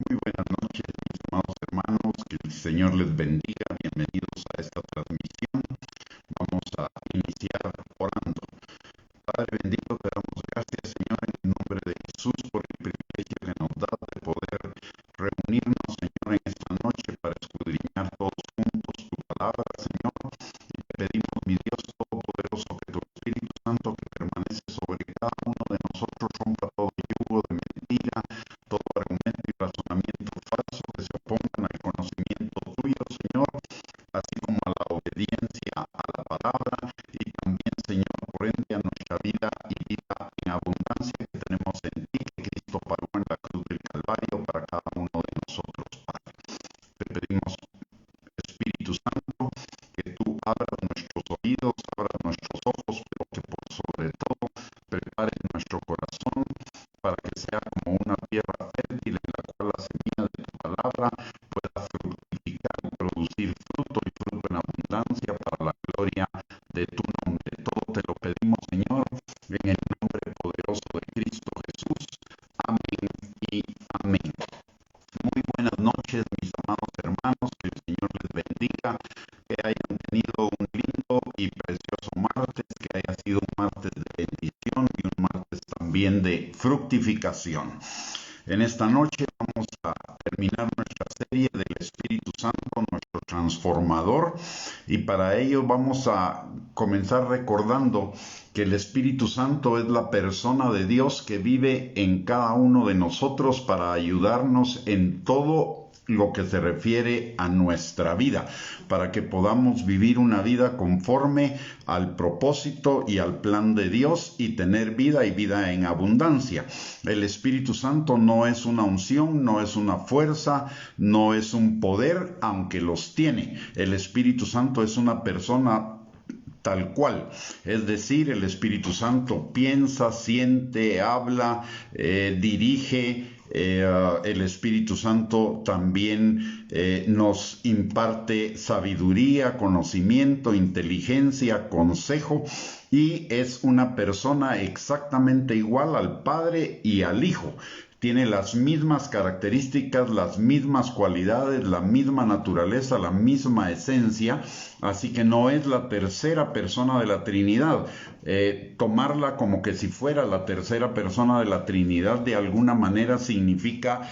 Muy buenas noches, mis amados hermanos, que el Señor les bendiga. Bienvenidos a esta transmisión. Vamos a iniciar orando. Padre bendito, te damos gracias, Señor, en el nombre de Jesús, por el privilegio que nos da de poder reunirnos, Señor, en esta noche para escudriñar todos juntos tu palabra, Señor. Y te pedimos, mi Dios todopoderoso, que tu Espíritu Santo que permanece sobre cada uno de nosotros rompa todo yugo de mentira, todo argumento y razonamiento falso que se opongan al conocimiento tuyo, Señor, así como a la obediencia a la palabra y también, Señor, por ende a nuestra vida y vida en abundancia que tenemos en ti, que Cristo pagó en la cruz del Calvario para cada uno de nosotros, Padre. Te pedimos, Espíritu Santo, que tú abras nuestros oídos, abras nuestros ojos, pero que por sobre todo prepares nuestro corazón para que sea como una tierra fértil en la cual la semilla de tu palabra pueda fructificar y producir fruto y fruto en abundancia para la gloria de tu nombre. Todo te lo pedimos, Señor, en el nombre poderoso de Cristo Jesús. Amén y amén. Muy buenas noches, mis amados hermanos, que el Señor les bendiga, que hayan tenido un lindo y precioso martes, que haya sido un martes de bendición y un martes también de fructificación. En esta noche vamos a terminar nuestra serie del Espíritu Santo, nuestro transformador, y para ello vamos a comenzar recordando que el Espíritu Santo es la persona de Dios que vive en cada uno de nosotros para ayudarnos en todo lo que se refiere a nuestra vida, para que podamos vivir una vida conforme al propósito y al plan de Dios y tener vida y vida en abundancia. El Espíritu Santo no es una unción, no es una fuerza, no es un poder, aunque los tiene. El Espíritu Santo es una persona tal cual, es decir, el Espíritu Santo piensa, siente, habla, dirige. El Espíritu Santo también nos imparte sabiduría, conocimiento, inteligencia, consejo, y es una persona exactamente igual al Padre y al Hijo. Tiene las mismas características, las mismas cualidades, la misma naturaleza, la misma esencia, así que no es la tercera persona de la Trinidad. Tomarla como que si fuera la tercera persona de la Trinidad de alguna manera significa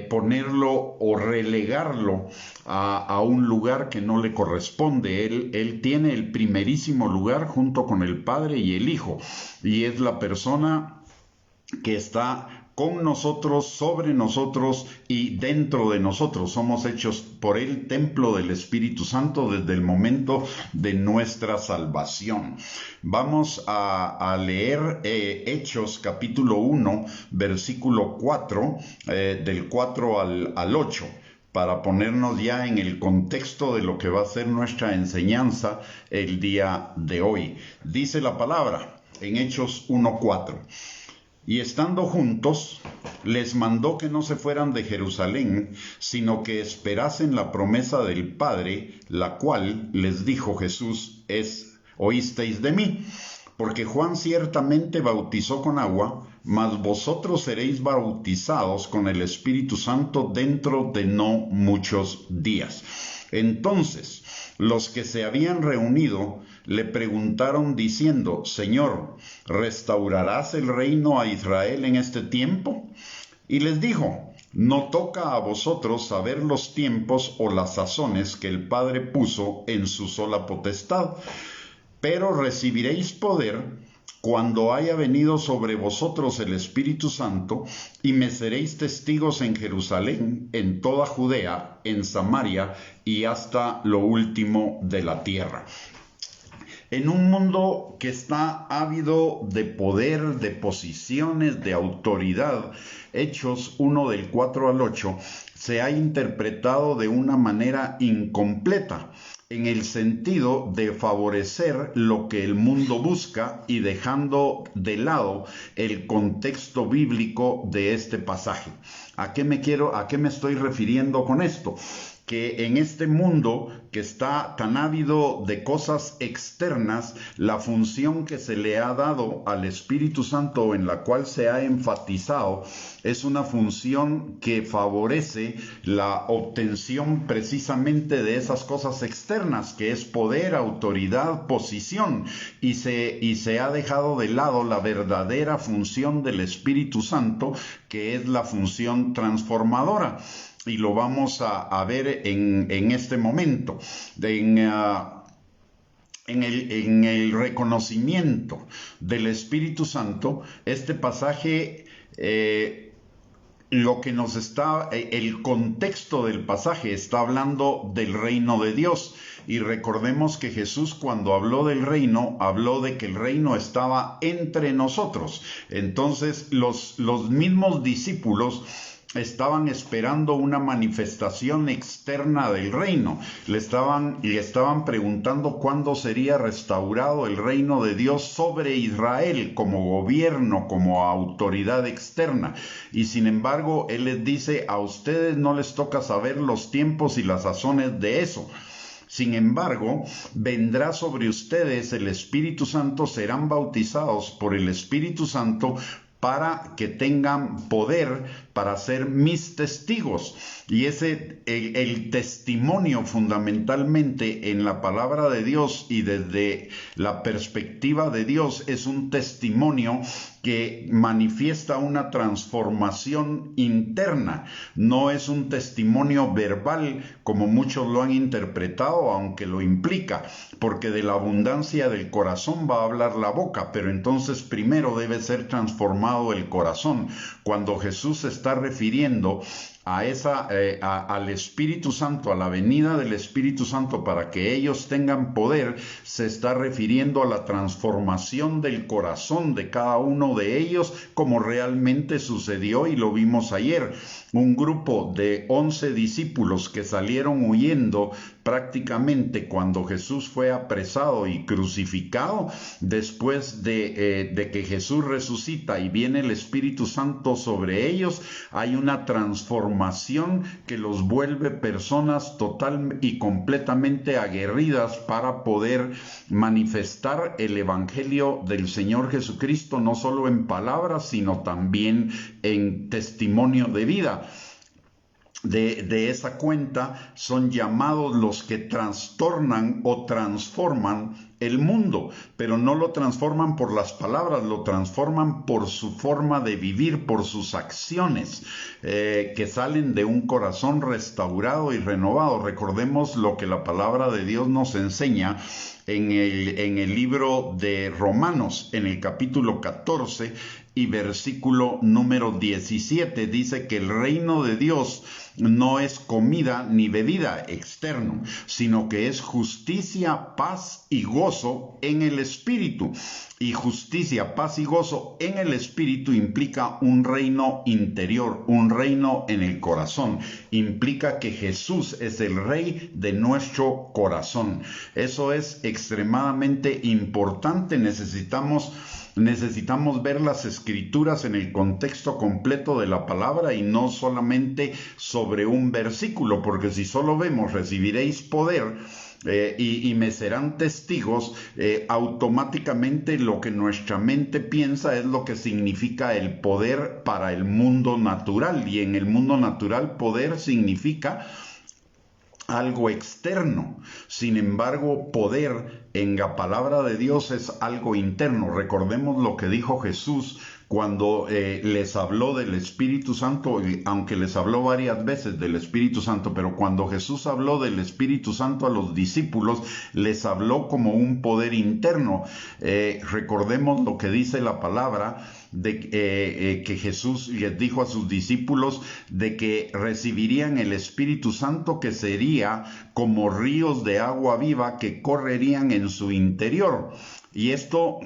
ponerlo o relegarlo a un lugar que no le corresponde. Él tiene el primerísimo lugar junto con el Padre y el Hijo, y es la persona que está con nosotros, sobre nosotros y dentro de nosotros. Somos hechos por Él templo del Espíritu Santo desde el momento de nuestra salvación. Vamos a leer Hechos capítulo 1, versículo 4, del 4 al 8. Para ponernos ya en el contexto de lo que va a ser nuestra enseñanza el día de hoy. Dice la palabra en Hechos 1:4. Y estando juntos, les mandó que no se fueran de Jerusalén, sino que esperasen la promesa del Padre, la cual les dijo Jesús oísteis de mí. Porque Juan ciertamente bautizó con agua, mas vosotros seréis bautizados con el Espíritu Santo dentro de no muchos días. Entonces, los que se habían reunido le preguntaron diciendo, Señor, ¿restaurarás el reino a Israel en este tiempo? Y les dijo, no toca a vosotros saber los tiempos o las sazones que el Padre puso en su sola potestad, pero recibiréis poder cuando haya venido sobre vosotros el Espíritu Santo, y me seréis testigos en Jerusalén, en toda Judea, en Samaria y hasta lo último de la tierra. En un mundo que está ávido de poder, de posiciones, de autoridad, Hechos 1 del 4 al 8 se ha interpretado de una manera incompleta, en el sentido de favorecer lo que el mundo busca y dejando de lado el contexto bíblico de este pasaje. ¿A qué me estoy refiriendo con esto? que en este mundo que está tan ávido de cosas externas, la función que se le ha dado al Espíritu Santo, en la cual se ha enfatizado, es una función que favorece la obtención precisamente de esas cosas externas, que es poder, autoridad, posición, y se ha dejado de lado la verdadera función del Espíritu Santo, que es la función transformadora. Y lo vamos a ver en este momento, en el reconocimiento del Espíritu Santo. Este pasaje, lo que nos está, el contexto del pasaje está hablando del reino de Dios. Y recordemos que Jesús, cuando habló del reino, habló de que el reino estaba entre nosotros. Entonces los mismos discípulos estaban esperando una manifestación externa del reino. Le estaban preguntando cuándo sería restaurado el reino de Dios sobre Israel como gobierno, como autoridad externa. Y sin embargo, Él les dice: a ustedes no les toca saber los tiempos y las sazones de eso. Sin embargo, vendrá sobre ustedes el Espíritu Santo, serán bautizados por el Espíritu Santo para que tengan poder para ser mis testigos. Y el testimonio fundamentalmente en la palabra de Dios y desde la perspectiva de Dios es un testimonio que manifiesta una transformación interna. No es un testimonio verbal como muchos lo han interpretado, aunque lo implica, porque de la abundancia del corazón va a hablar la boca, pero entonces primero debe ser transformado el corazón. Cuando Jesús se está refiriendo al Espíritu Santo, a la venida del Espíritu Santo para que ellos tengan poder, se está refiriendo a la transformación del corazón de cada uno de ellos, como realmente sucedió y lo vimos ayer. Un grupo de 11 discípulos que salieron huyendo prácticamente cuando Jesús fue apresado y crucificado, después de que Jesús resucita y viene el Espíritu Santo sobre ellos, hay una transformación que los vuelve personas total y completamente aguerridas para poder manifestar el Evangelio del Señor Jesucristo, no solo en palabras, sino también en testimonio de vida. De esa cuenta son llamados los que trastornan o transforman el mundo, pero no lo transforman por las palabras, lo transforman por su forma de vivir, por sus acciones, que salen de un corazón restaurado y renovado. Recordemos lo que la palabra de Dios nos enseña en el libro de Romanos, en el capítulo 14 y versículo número 17, dice que el reino de Dios no es comida ni bebida externo, sino que es justicia, paz y gozo en el Espíritu. Y justicia, paz y gozo en el Espíritu implica un reino interior, un reino en el corazón. Implica que Jesús es el Rey de nuestro corazón. Eso es extremadamente importante. Necesitamos ver las Escrituras en el contexto completo de la palabra y no solamente sobre un versículo, porque si solo vemos recibiréis poder y me serán testigos, automáticamente lo que nuestra mente piensa es lo que significa el poder para el mundo natural, y en el mundo natural poder significa algo externo. Sin embargo, poder en la palabra de Dios es algo interno. Recordemos lo que dijo Jesús cuando les habló del Espíritu Santo, aunque les habló varias veces del Espíritu Santo, pero cuando Jesús habló del Espíritu Santo a los discípulos, les habló como un poder interno. Recordemos lo que dice la palabra, que Jesús les dijo a sus discípulos de que recibirían el Espíritu Santo, que sería como ríos de agua viva que correrían en su interior. Y esto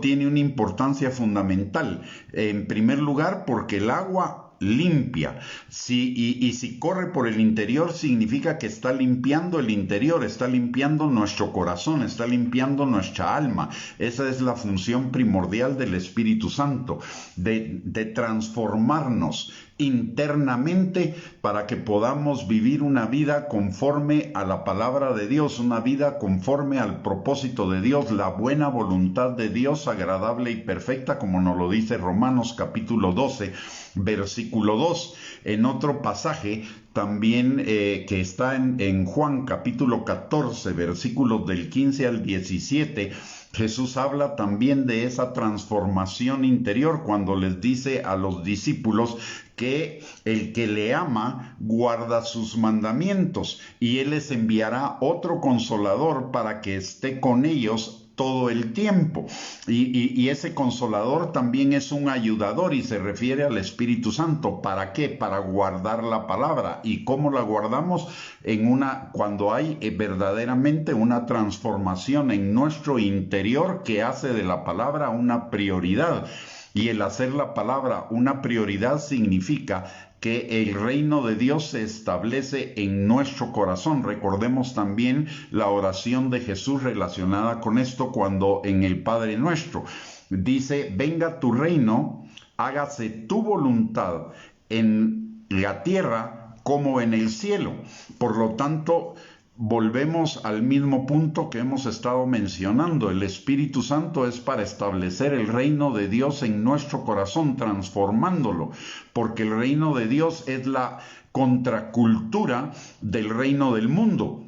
tiene una importancia fundamental. En primer lugar, porque el agua limpia. Si corre por el interior, significa que está limpiando el interior, está limpiando nuestro corazón, está limpiando nuestra alma. Esa es la función primordial del Espíritu Santo, de transformarnos internamente para que podamos vivir una vida conforme a la palabra de Dios, una vida conforme al propósito de Dios, la buena voluntad de Dios, agradable y perfecta, como nos lo dice Romanos capítulo 12, versículo 2. En otro pasaje también que está en Juan capítulo 14, versículos del 15 al 17, Jesús habla también de esa transformación interior cuando les dice a los discípulos que el que le ama guarda sus mandamientos y Él les enviará otro consolador para que esté con ellos todo el tiempo. Y ese consolador también es un ayudador y se refiere al Espíritu Santo. ¿Para qué? Para guardar la palabra. ¿Y cómo la guardamos? Cuando hay verdaderamente una transformación en nuestro interior que hace de la palabra una prioridad. Y el hacer la palabra una prioridad significa que el reino de Dios se establece en nuestro corazón. Recordemos también la oración de Jesús relacionada con esto cuando en el Padre Nuestro dice: venga tu reino, hágase tu voluntad en la tierra como en el cielo. Por lo tanto, volvemos al mismo punto que hemos estado mencionando. El Espíritu Santo es para establecer el reino de Dios en nuestro corazón, transformándolo, porque el reino de Dios es la contracultura del reino del mundo.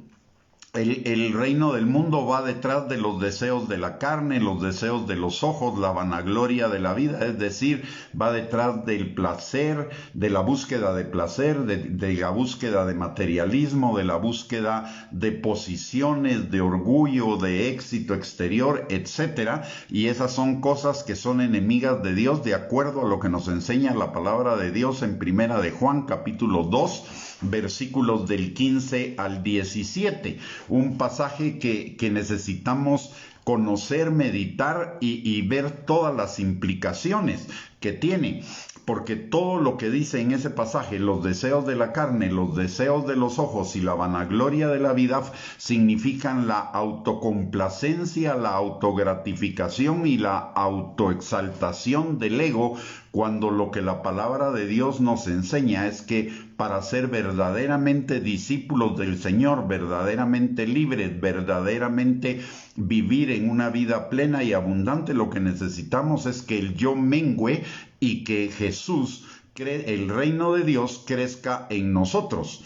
El reino del mundo va detrás de los deseos de la carne, los deseos de los ojos, la vanagloria de la vida, es decir, va detrás del placer, de la búsqueda de placer, de la búsqueda de materialismo, de la búsqueda de posiciones, de orgullo, de éxito exterior, etcétera. Y esas son cosas que son enemigas de Dios, de acuerdo a lo que nos enseña la palabra de Dios en Primera de Juan, capítulo 2, versículos del 15 al 17. Un pasaje que necesitamos conocer, meditar y ver todas las implicaciones que tiene. Porque todo lo que dice en ese pasaje, los deseos de la carne, los deseos de los ojos y la vanagloria de la vida, significan la autocomplacencia, la autogratificación y la autoexaltación del ego, cuando lo que la palabra de Dios nos enseña es que para ser verdaderamente discípulos del Señor, verdaderamente libres, verdaderamente vivir en una vida plena y abundante, lo que necesitamos es que el yo mengüe y que Jesús, el reino de Dios, crezca en nosotros.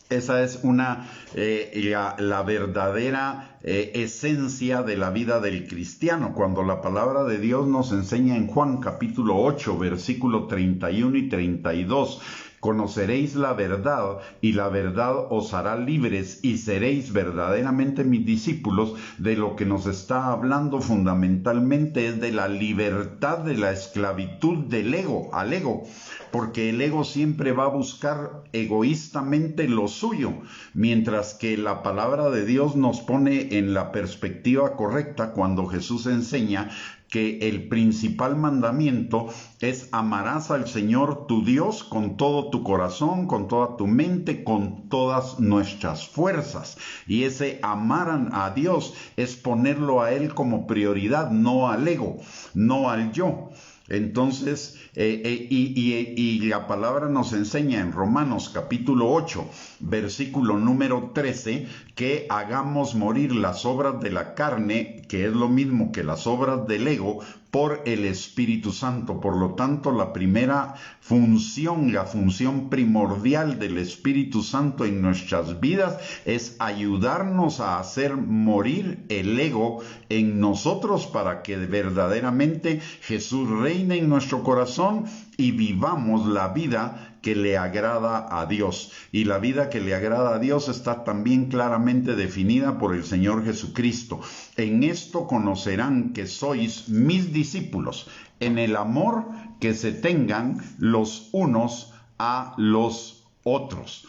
Esa es la verdadera esencia de la vida del cristiano. Cuando la palabra de Dios nos enseña en Juan capítulo 8, versículo 31 y 32, conoceréis la verdad y la verdad os hará libres y seréis verdaderamente mis discípulos. De lo que nos está hablando fundamentalmente es de la libertad de la esclavitud del ego, al ego, porque el ego siempre va a buscar egoístamente lo suyo, mientras que la palabra de Dios nos pone en la perspectiva correcta cuando Jesús enseña que el principal mandamiento es: amarás al Señor tu Dios con todo tu corazón, con toda tu mente, con todas nuestras fuerzas. Y ese amar a Dios es ponerlo a Él como prioridad, no al ego, no al yo. Entonces, y la palabra nos enseña en Romanos capítulo 8, versículo número 13, que hagamos morir las obras de la carne, que es lo mismo que las obras del ego, por el Espíritu Santo. Por lo tanto, la primera función, la función primordial del Espíritu Santo en nuestras vidas es ayudarnos a hacer morir el ego en nosotros para que verdaderamente Jesús reine en nuestro corazón y vivamos la vida que le agrada a Dios. Y la vida que le agrada a Dios está también claramente definida por el Señor Jesucristo. En esto conocerán que sois mis discípulos, en el amor que se tengan los unos a los otros.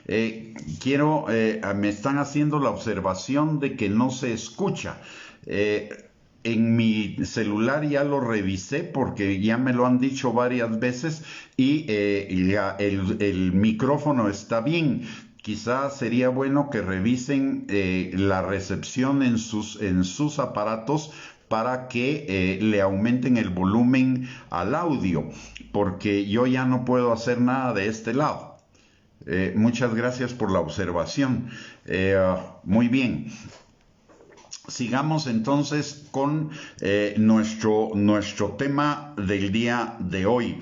Me están haciendo la observación de que no se escucha. En mi celular ya lo revisé porque ya me lo han dicho varias veces y el micrófono está bien. Quizás sería bueno que revisen la recepción en sus aparatos para que le aumenten el volumen al audio, porque yo ya no puedo hacer nada de este lado. Muchas gracias por la observación. Muy bien. Sigamos entonces con nuestro tema del día de hoy.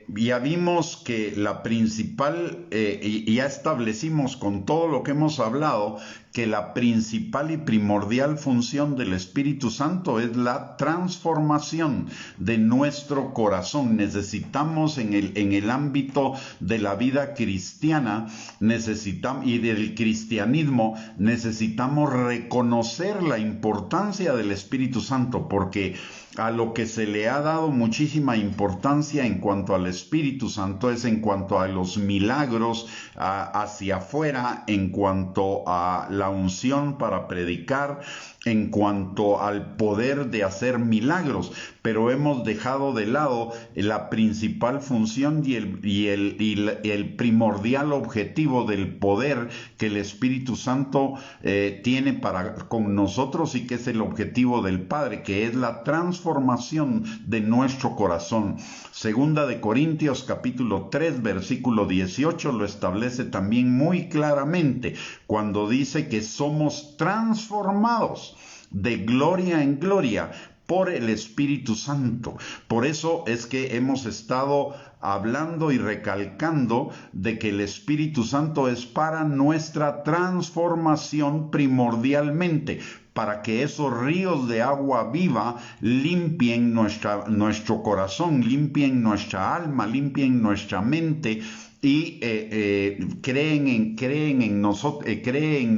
Ya vimos que la principal, y ya establecimos con todo lo que hemos hablado, que la principal y primordial función del Espíritu Santo es la transformación de nuestro corazón. Necesitamos en el ámbito de la vida cristiana y del cristianismo, necesitamos reconocer la importancia del Espíritu Santo, porque a lo que se le ha dado muchísima importancia en cuanto al Espíritu Santo es en cuanto a los milagros hacia afuera, en cuanto a la unción para predicar, en cuanto al poder de hacer milagros, pero hemos dejado de lado la principal función y el primordial objetivo del poder que el Espíritu Santo tiene para con nosotros, y que es el objetivo del Padre, que es la transformación de nuestro corazón. Segunda de Corintios capítulo 3 versículo 18 lo establece también muy claramente, cuando dice que somos transformados de gloria en gloria por el Espíritu Santo. Por eso es que hemos estado hablando y recalcando de que el Espíritu Santo es para nuestra transformación primordialmente, para que esos ríos de agua viva limpien nuestro corazón, limpien nuestra alma, limpien nuestra mente, y creen en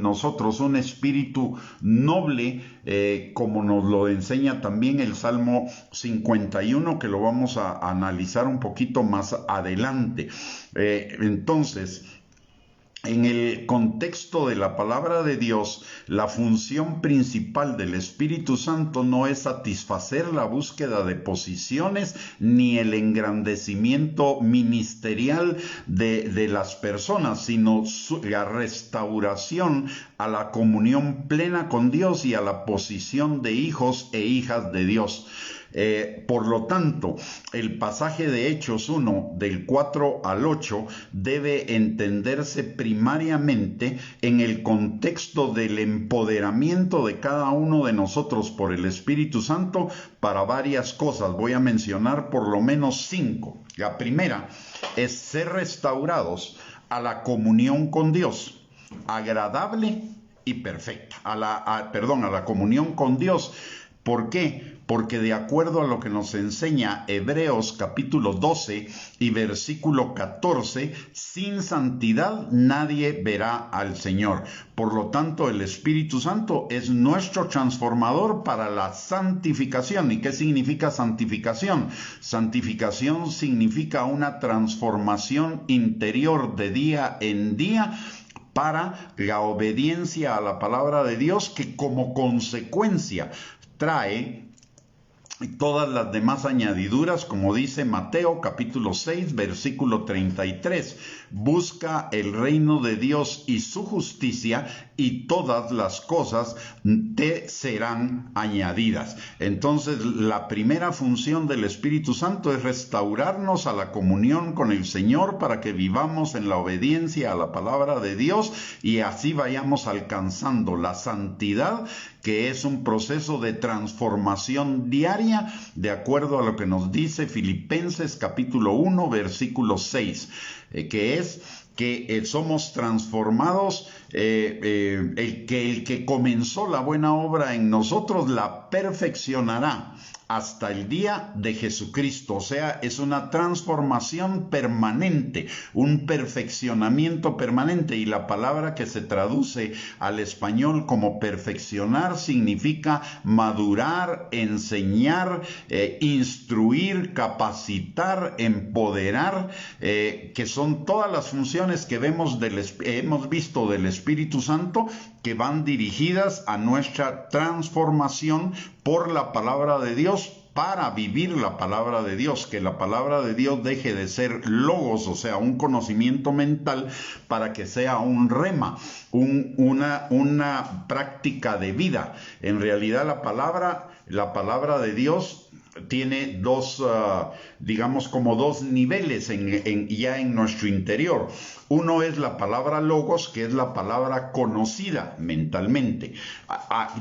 nosotros un espíritu noble, como nos lo enseña también el Salmo 51, que lo vamos a analizar un poquito más adelante. Entonces, en el contexto de la palabra de Dios, la función principal del Espíritu Santo no es satisfacer la búsqueda de posiciones ni el engrandecimiento ministerial de las personas, sino la restauración a la comunión plena con Dios y a la posición de hijos e hijas de Dios. Por lo tanto, el pasaje de Hechos 1, del 4 al 8, debe entenderse primariamente en el contexto del empoderamiento de cada uno de nosotros por el Espíritu Santo para varias cosas. Voy a mencionar por lo menos 5. La primera es ser restaurados a la comunión con Dios, agradable y perfecta. A la comunión con Dios. ¿Por qué? Porque de acuerdo a lo que nos enseña Hebreos capítulo 12 y versículo 14, sin santidad nadie verá al Señor. Por lo tanto, el Espíritu Santo es nuestro transformador para la santificación. ¿Y qué significa santificación? Santificación significa una transformación interior de día en día, para la obediencia a la palabra de Dios, que como consecuencia trae todas las demás añadiduras, como dice Mateo capítulo 6 versículo 33. Busca el reino de Dios y su justicia, y todas las cosas te serán añadidas. Entonces, la primera función del Espíritu Santo es restaurarnos a la comunión con el Señor, para que vivamos en la obediencia a la palabra de Dios y así vayamos alcanzando la santidad, que es un proceso de transformación diaria, de acuerdo a lo que nos dice Filipenses capítulo 1 versículo 6, que es que somos transformados, el que comenzó la buena obra en nosotros la perfeccionará hasta el día de Jesucristo. O sea, es una transformación permanente, un perfeccionamiento permanente, y la palabra que se traduce al español como perfeccionar significa madurar, enseñar, instruir, capacitar, empoderar, que son todas las funciones que hemos visto del Espíritu Santo, que van dirigidas a nuestra transformación por la palabra de Dios, para vivir la palabra de Dios, que la palabra de Dios deje de ser logos, o sea, un conocimiento mental, para que sea un rema, una práctica de vida. En realidad la palabra la palabra de Dios tiene dos, digamos, como dos niveles ya en nuestro interior. Uno es la palabra logos, que es la palabra conocida mentalmente.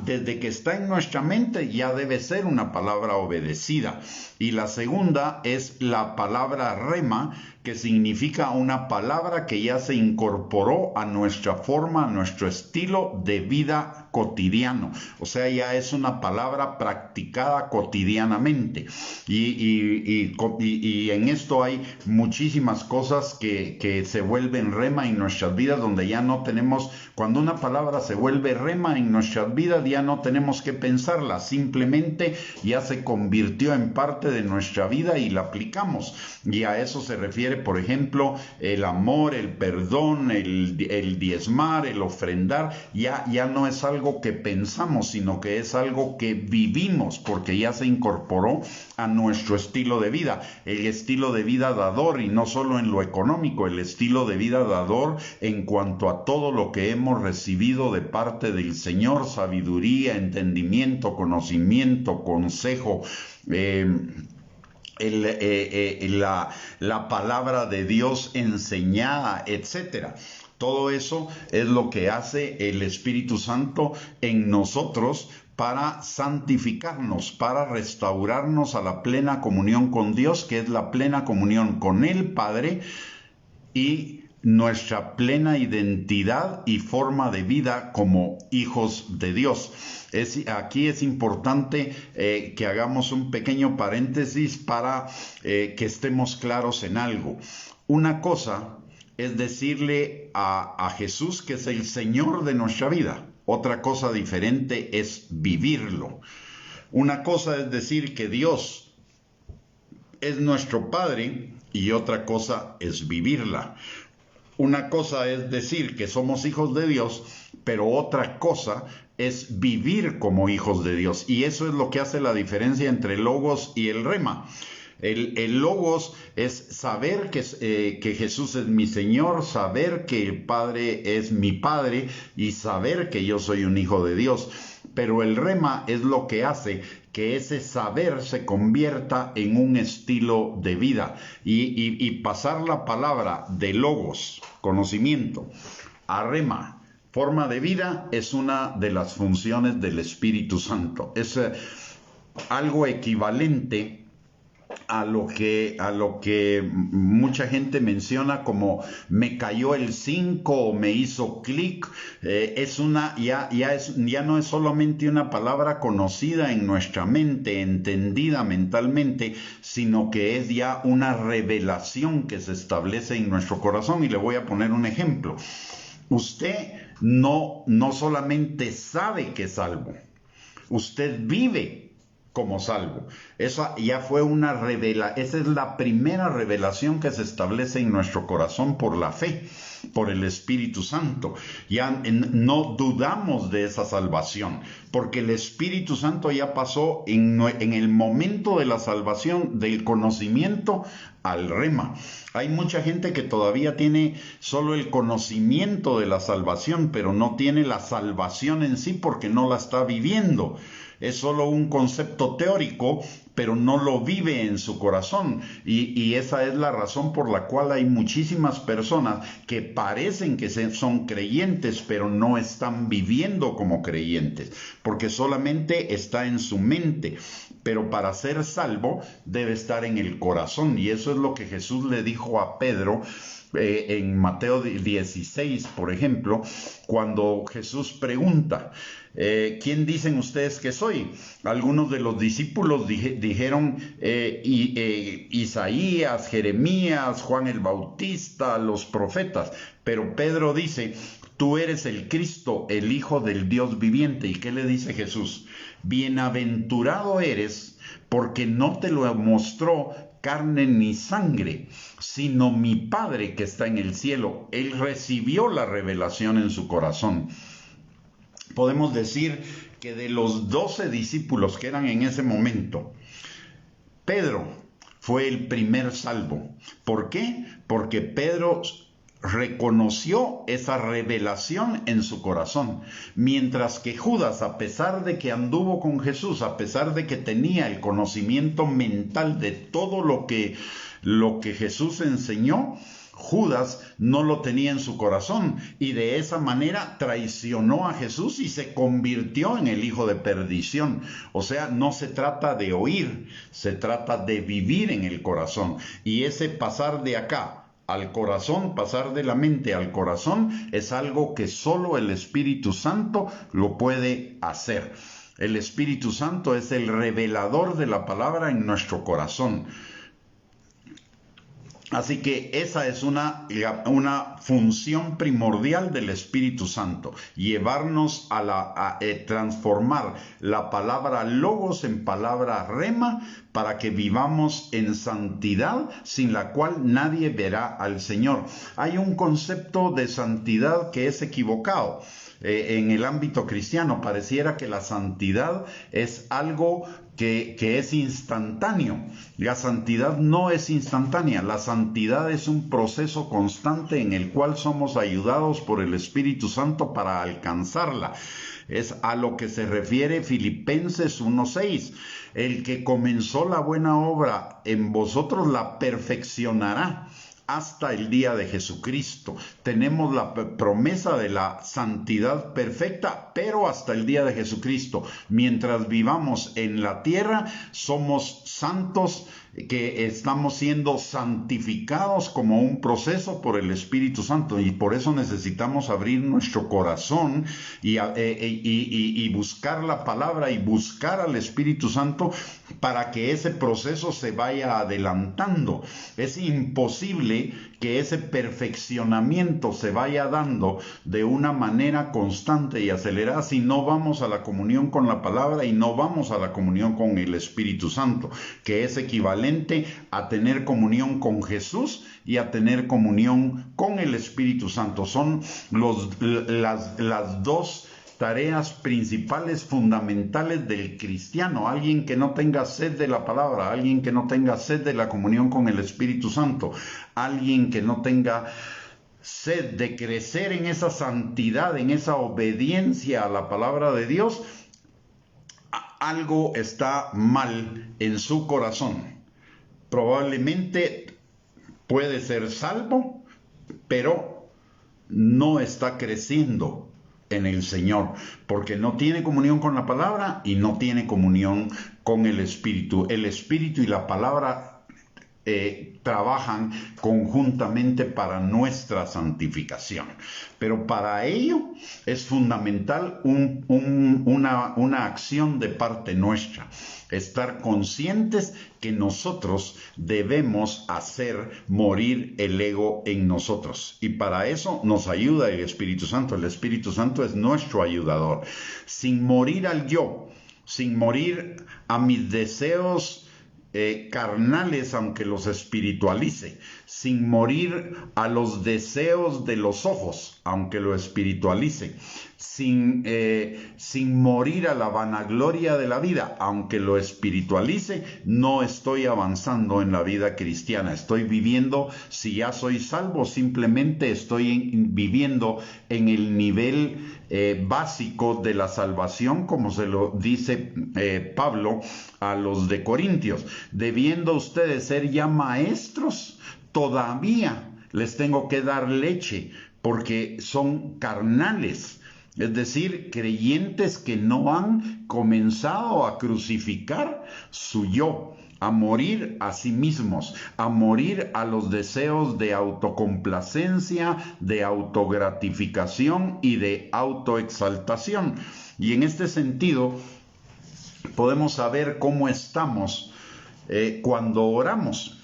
Desde que está en nuestra mente ya debe ser una palabra obedecida. Y la segunda es la palabra rema, que significa una palabra que ya se incorporó a nuestra forma, a nuestro estilo de vida cotidiano. O sea, ya es una palabra practicada cotidianamente. Y en esto hay muchísimas cosas que se vuelven rema en nuestras vidas, donde ya no tenemos, cuando una palabra se vuelve rema en nuestras vidas, ya no tenemos que pensarla, simplemente ya se convirtió en parte de nuestra vida y la aplicamos. Y a eso se refiere, por ejemplo, el amor, el perdón, el diezmar, el ofrendar. Ya no es algo que pensamos, sino que es algo que vivimos, porque ya se incorporó a nuestro estilo de vida, el estilo de vida dador, y no solo en lo económico, el estilo de vida dador en cuanto a todo lo que hemos recibido de parte del Señor: sabiduría, entendimiento, conocimiento, consejo, la palabra de Dios enseñada, etcétera. Todo eso es lo que hace el Espíritu Santo en nosotros para santificarnos, para restaurarnos a la plena comunión con Dios, que es la plena comunión con el Padre, y nuestra plena identidad y forma de vida como hijos de Dios. Aquí es importante que hagamos un pequeño paréntesis para que estemos claros en algo. Una cosa es decirle a Jesús que es el Señor de nuestra vida. Otra cosa diferente es vivirlo. Una cosa es decir que Dios es nuestro Padre, y otra cosa es vivirla. Una cosa es decir que somos hijos de Dios, pero otra cosa es vivir como hijos de Dios. Y eso es lo que hace la diferencia entre el logos y el rema. El logos es saber que Jesús es mi Señor, saber que el Padre es mi Padre y saber que yo soy un hijo de Dios. Pero el rema es lo que hace que ese saber se convierta en un estilo de vida, y pasar la palabra de logos, conocimiento, a rema, forma de vida, es una de las funciones del Espíritu Santo. Es algo equivalente a lo que mucha gente menciona como me cayó el 5 o me hizo clic. Ya no es solamente una palabra conocida en nuestra mente, entendida mentalmente, sino que es ya una revelación que se establece en nuestro corazón. Y le voy a poner un ejemplo. Usted no solamente sabe que es salvo, usted vive como salvo. Esa ya fue esa es la primera revelación que se establece en nuestro corazón por la fe, por el Espíritu Santo. Ya no dudamos de esa salvación, porque el Espíritu Santo ya pasó en el momento de la salvación, del conocimiento al rema. Hay mucha gente que todavía tiene solo el conocimiento de la salvación, pero no tiene la salvación en sí, porque no la está viviendo. Es solo un concepto teórico, pero no lo vive en su corazón. Y esa es la razón por la cual hay muchísimas personas que parecen que son creyentes, pero no están viviendo como creyentes, porque solamente está en su mente. Pero para ser salvo debe estar en el corazón, y eso es lo que Jesús le dijo a Pedro en Mateo 16, por ejemplo, cuando Jesús pregunta: ¿quién dicen ustedes que soy? Algunos de los discípulos dijeron Isaías, Jeremías, Juan el Bautista, los profetas. Pero Pedro dice: tú eres el Cristo, el Hijo del Dios viviente. ¿Y qué le dice Jesús? Bienaventurado eres, porque no te lo mostró carne ni sangre, sino mi Padre que está en el cielo. Él recibió la revelación en su corazón. Podemos decir que de los 12 discípulos que eran en ese momento, Pedro fue el primer salvo. ¿Por qué? Porque Pedro reconoció esa revelación en su corazón, mientras que Judas, a pesar de que anduvo con Jesús, a pesar de que tenía el conocimiento mental de todo lo que Jesús enseñó, Judas no lo tenía en su corazón y de esa manera traicionó a Jesús y se convirtió en el hijo de perdición. O sea, no se trata de oír, se trata de vivir en el corazón. Y ese pasar de acá al corazón, pasar de la mente al corazón, es algo que solo el Espíritu Santo lo puede hacer. El Espíritu Santo es el revelador de la palabra en nuestro corazón. Así que esa es una función primordial del Espíritu Santo, llevarnos a transformar la palabra logos en palabra rema para que vivamos en santidad sin la cual nadie verá al Señor. Hay un concepto de santidad que es equivocado. En el ámbito cristiano pareciera que la santidad es algo que es instantáneo. La santidad no es instantánea. La santidad es un proceso constante en el cual somos ayudados por el Espíritu Santo para alcanzarla. Es a lo que se refiere Filipenses 1:6. El que comenzó la buena obra en vosotros la perfeccionará hasta el día de Jesucristo. Tenemos la promesa de la santidad perfecta, pero hasta el día de Jesucristo. Mientras vivamos en la tierra, somos santos, que estamos siendo santificados como un proceso por el Espíritu Santo, y por eso necesitamos abrir nuestro corazón y buscar la palabra y buscar al Espíritu Santo para que ese proceso se vaya adelantando. Es imposible que ese perfeccionamiento se vaya dando de una manera constante y acelerada si no vamos a la comunión con la palabra y no vamos a la comunión con el Espíritu Santo, que es equivalente a tener comunión con Jesús y a tener comunión con el Espíritu Santo. Son las dos tareas principales, fundamentales del cristiano. Alguien que no tenga sed de la palabra, alguien que no tenga sed de la comunión con el Espíritu Santo, alguien que no tenga sed de crecer en esa santidad, en esa obediencia a la palabra de Dios, algo está mal en su corazón. Probablemente puede ser salvo, pero no está creciendo en el Señor, porque no tiene comunión con la palabra y no tiene comunión con el Espíritu. El Espíritu y la palabra trabajan conjuntamente para nuestra santificación. Pero para ello es fundamental una acción de parte nuestra. Estar conscientes que nosotros debemos hacer morir el ego en nosotros. Y para eso nos ayuda el Espíritu Santo. El Espíritu Santo es nuestro ayudador. Sin morir al yo, sin morir a mis deseos carnales, aunque los espiritualice, sin morir a los deseos de los ojos, aunque lo espiritualice, sin morir a la vanagloria de la vida, aunque lo espiritualice, no estoy avanzando en la vida cristiana. Estoy viviendo, si ya soy salvo, simplemente estoy viviendo en el nivel básico de la salvación, como se lo dice Pablo a los de Corintios. Debiendo ustedes ser ya maestros, todavía les tengo que dar leche, porque son carnales. Es decir, creyentes que no han comenzado a crucificar su yo, a morir a sí mismos, a morir a los deseos de autocomplacencia, de autogratificación y de autoexaltación. Y en este sentido, podemos saber cómo estamos cuando oramos.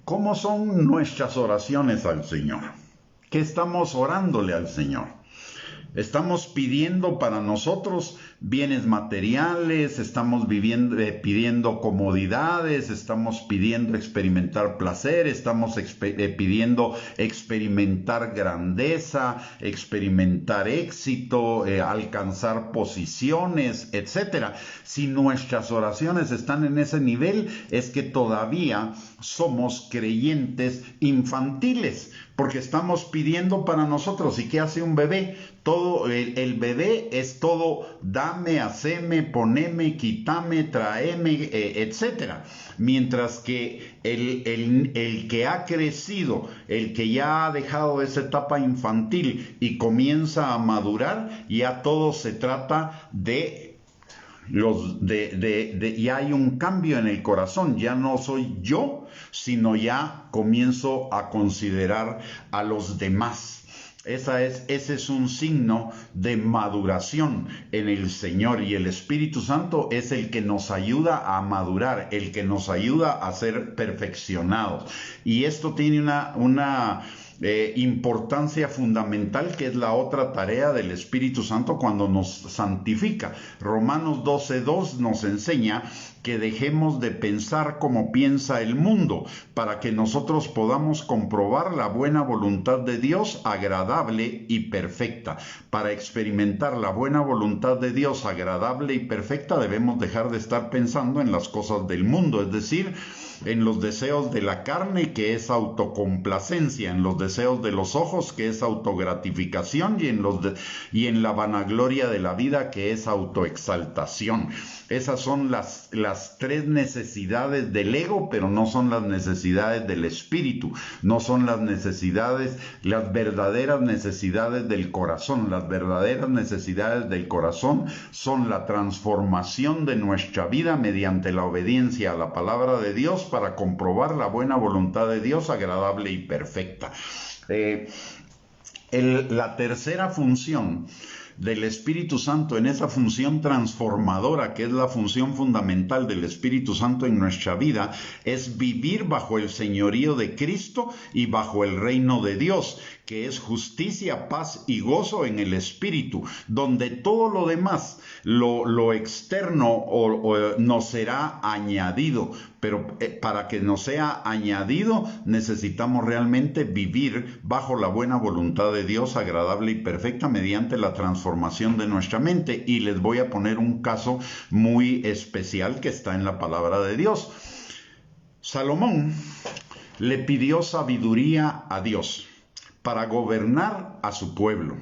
¿Cómo son nuestras oraciones al Señor? ¿Qué estamos orándole al Señor? Estamos pidiendo para nosotros bienes materiales, estamos pidiendo comodidades, estamos pidiendo experimentar placer, estamos pidiendo experimentar grandeza, experimentar éxito, alcanzar posiciones, etc. Si nuestras oraciones están en ese nivel, es que todavía somos creyentes infantiles, porque estamos pidiendo para nosotros. ¿Y qué hace un bebé? Todo el bebé es todo dame, haceme, poneme, quítame, traeme, etcétera. Mientras que el que ha crecido, el que ya ha dejado esa etapa infantil y comienza a madurar, ya todo se trata de ya hay un cambio en el corazón. Ya no soy yo, sino ya comienzo a considerar a los demás. Ese es un signo de maduración en el Señor, y el Espíritu Santo es el que nos ayuda a madurar, el que nos ayuda a ser perfeccionados. Y esto tiene una importancia fundamental, que es la otra tarea del Espíritu Santo cuando nos santifica. Romanos 12:2 nos enseña que dejemos de pensar como piensa el mundo, para que nosotros podamos comprobar la buena voluntad de Dios, agradable y perfecta. Para experimentar la buena voluntad de Dios agradable y perfecta, debemos dejar de estar pensando en las cosas del mundo, es decir, en los deseos de la carne, que es autocomplacencia, en los deseos de los ojos, que es autogratificación, y en la vanagloria de la vida, que es autoexaltación. Esas son las tres necesidades del ego, pero no son las necesidades del espíritu, no son las verdaderas necesidades del corazón. Las verdaderas necesidades del corazón son la transformación de nuestra vida mediante la obediencia a la palabra de Dios, para comprobar la buena voluntad de Dios, agradable y perfecta. La tercera función del Espíritu Santo, en esa función transformadora, que es la función fundamental del Espíritu Santo en nuestra vida, es vivir bajo el señorío de Cristo y bajo el reino de Dios, que es justicia, paz y gozo en el Espíritu, donde todo lo demás, lo externo, nos será añadido. Pero para que nos sea añadido, necesitamos realmente vivir bajo la buena voluntad de Dios, agradable y perfecta, mediante la transformación de nuestra mente. Y les voy a poner un caso muy especial que está en la palabra de Dios. Salomón le pidió sabiduría a Dios para gobernar a su pueblo,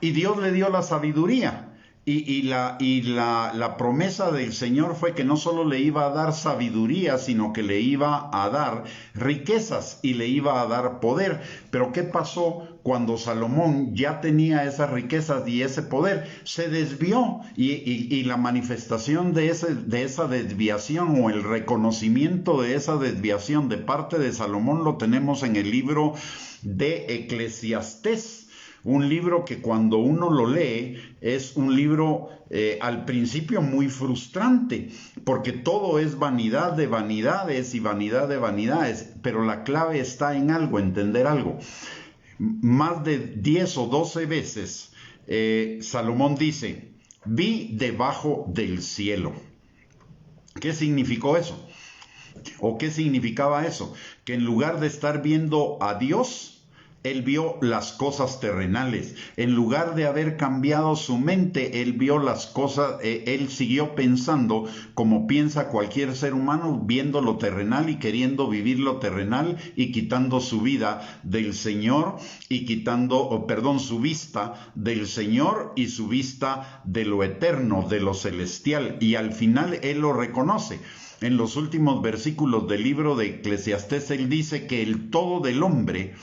y Dios le dio la sabiduría. Y la promesa del Señor fue que no solo le iba a dar sabiduría, sino que le iba a dar riquezas y le iba a dar poder. Pero ¿qué pasó cuando Salomón ya tenía esas riquezas y ese poder? Se desvió, y la manifestación de esa desviación, o el reconocimiento de esa desviación de parte de Salomón, lo tenemos en el libro de Eclesiastés. Un libro que cuando uno lo lee es un libro al principio muy frustrante, porque todo es vanidad de vanidades y vanidad de vanidades, pero la clave está en algo, entender algo. Más de 10 o 12 veces Salomón dice: vi debajo del cielo. ¿Qué significó eso? ¿O qué significaba eso? Que en lugar de estar viendo a Dios, él vio las cosas terrenales. En lugar de haber cambiado su mente, él vio las cosas, él siguió pensando como piensa cualquier ser humano, viendo lo terrenal y queriendo vivir lo terrenal, y quitando su vida del Señor, y su vista del Señor y su vista de lo eterno, de lo celestial. Y al final él lo reconoce. En los últimos versículos del libro de Eclesiastés, él dice que el todo del hombre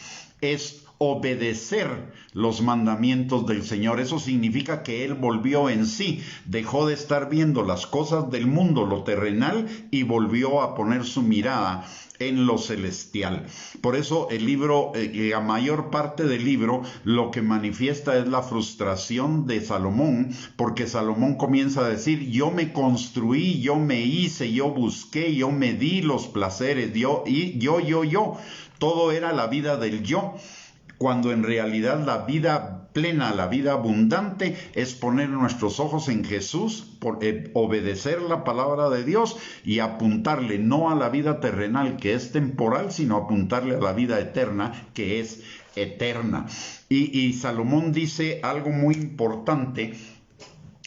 es obedecer los mandamientos del Señor. Eso significa que él volvió en sí, dejó de estar viendo las cosas del mundo, lo terrenal, y volvió a poner su mirada en lo celestial. Por eso el libro, la mayor parte del libro, lo que manifiesta es la frustración de Salomón, porque Salomón comienza a decir: yo me construí, yo me hice, yo busqué, yo me di los placeres, yo. Todo era la vida del yo, cuando en realidad la vida plena, la vida abundante, es poner nuestros ojos en Jesús, obedecer la palabra de Dios y apuntarle no a la vida terrenal, que es temporal, sino apuntarle a la vida eterna, que es eterna. Y Salomón dice algo muy importante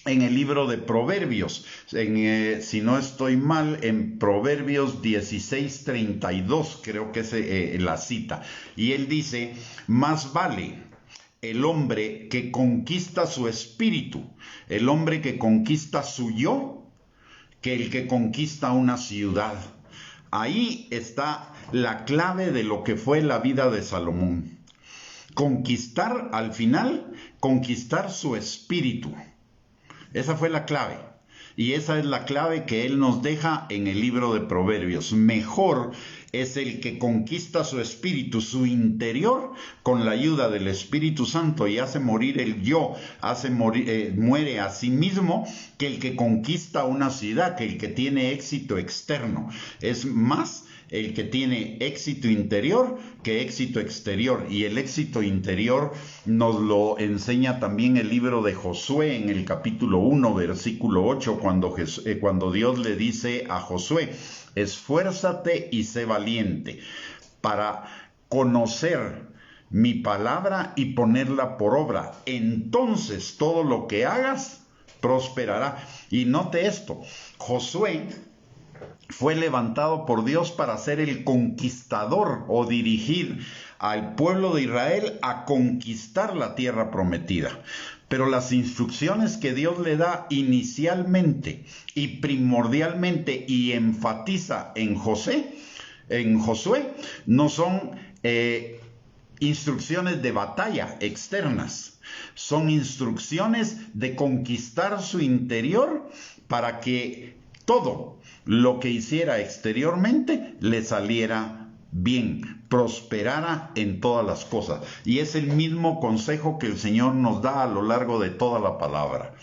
en el libro de Proverbios, si no estoy mal, en Proverbios 16:32, creo que es la cita, y él dice: más vale el hombre que conquista su espíritu, el hombre que conquista su yo, que el que conquista una ciudad. Ahí está la clave de lo que fue la vida de Salomón. Conquistar, al final, conquistar su espíritu. Esa fue la clave. Y esa es la clave que él nos deja en el libro de Proverbios. Mejor es el que conquista su espíritu, su interior, con la ayuda del Espíritu Santo, y hace morir el yo, muere a sí mismo, que el que conquista una ciudad, que el que tiene éxito externo. Es más el que tiene éxito interior que éxito exterior, y el éxito interior nos lo enseña también el libro de Josué en el capítulo 1, versículo 8, cuando Dios le dice a Josué: esfuérzate y sé valiente para conocer mi palabra y ponerla por obra, entonces todo lo que hagas prosperará. Y note esto: Josué fue levantado por Dios para ser el conquistador, o dirigir al pueblo de Israel a conquistar la tierra prometida. Pero las instrucciones que Dios le da inicialmente y primordialmente, y enfatiza en Josué, no son instrucciones de batalla externas, son instrucciones de conquistar su interior para que todo lo que hiciera exteriormente le saliera bien, prosperara en todas las cosas. Y es el mismo consejo que el Señor nos da a lo largo de toda la palabra: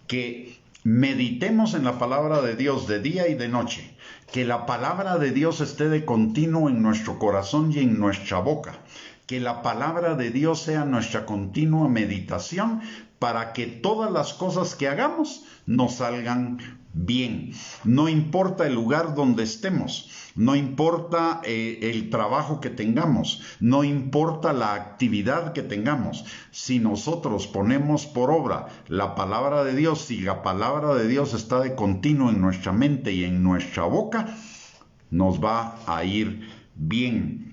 que meditemos en la palabra de Dios de día y de noche, que la palabra de Dios esté de continuo en nuestro corazón y en nuestra boca, que la palabra de Dios sea nuestra continua meditación, para que todas las cosas que hagamos nos salgan bien. No importa el lugar donde estemos, no importa el trabajo que tengamos, no importa la actividad que tengamos. Si nosotros ponemos por obra la palabra de Dios, si la palabra de Dios está de continuo en nuestra mente y en nuestra boca, nos va a ir bien.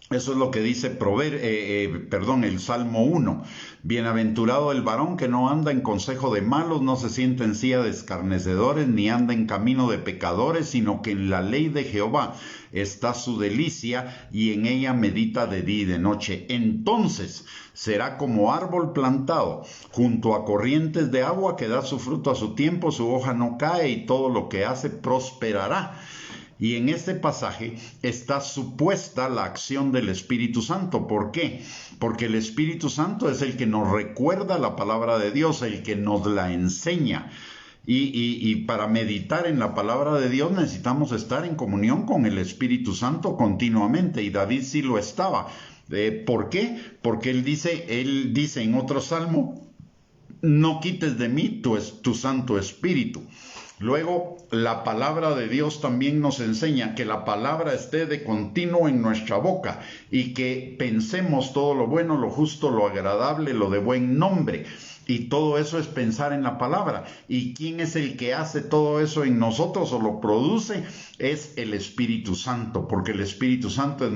Eso es lo que dice el Salmo 1. Bienaventurado el varón que no anda en consejo de malos, no se sienta en silla de escarnecedores, ni anda en camino de pecadores, sino que en la ley de Jehová está su delicia, y en ella medita de día y de noche. Entonces será como árbol plantado junto a corrientes de agua, que da su fruto a su tiempo, su hoja no cae, y todo lo que hace prosperará. Y en este pasaje está supuesta la acción del Espíritu Santo. ¿Por qué? Porque el Espíritu Santo es el que nos recuerda la palabra de Dios, el que nos la enseña. Y para meditar en la palabra de Dios necesitamos estar en comunión con el Espíritu Santo continuamente. Y David sí lo estaba. ¿Por qué? Porque él dice en otro salmo: no quites de mí tu Santo Espíritu. Luego, la palabra de Dios también nos enseña que la palabra esté de continuo en nuestra boca, y que pensemos todo lo bueno, lo justo, lo agradable, lo de buen nombre. Y todo eso es pensar en la palabra. ¿Y quién es el que hace todo eso en nosotros o lo produce? Es el Espíritu Santo, porque el Espíritu Santo es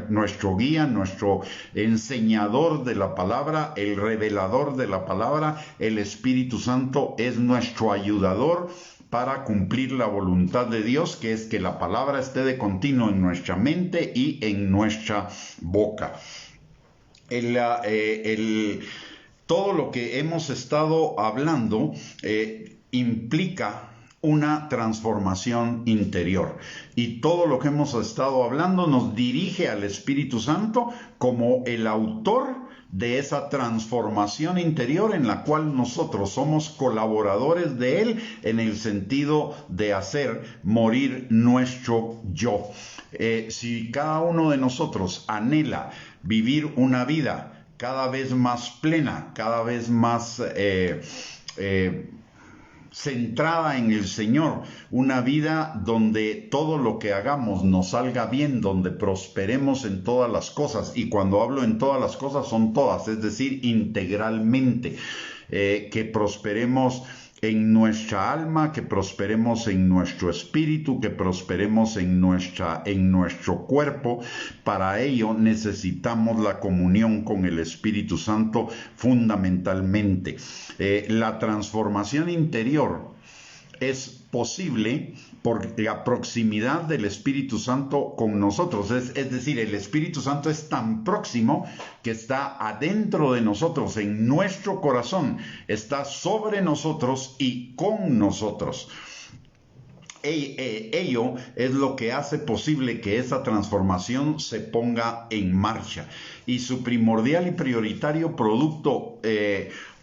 nuestro guía, nuestro enseñador de la palabra, el revelador de la palabra. El Espíritu Santo es nuestro ayudador para cumplir la voluntad de Dios, que es que la palabra esté de continuo en nuestra mente y en nuestra boca. Todo lo que hemos estado hablando implica una transformación interior, y todo lo que hemos estado hablando nos dirige al Espíritu Santo como el autor de esa transformación interior, en la cual nosotros somos colaboradores de Él, en el sentido de hacer morir nuestro yo. Si cada uno de nosotros anhela vivir una vida cada vez más plena, cada vez más centrada en el Señor, una vida donde todo lo que hagamos nos salga bien, donde prosperemos en todas las cosas, y cuando hablo en todas las cosas son todas, es decir, integralmente. que prosperemos en nuestra alma, que prosperemos en nuestro espíritu, que prosperemos en nuestro cuerpo. Para ello necesitamos la comunión con el Espíritu Santo fundamentalmente. La transformación interior es posible por la proximidad del Espíritu Santo con nosotros. Es decir, el Espíritu Santo es tan próximo que está adentro de nosotros, en nuestro corazón, está sobre nosotros y con nosotros. Ello es lo que hace posible que esa transformación se ponga en marcha. Y su primordial y prioritario producto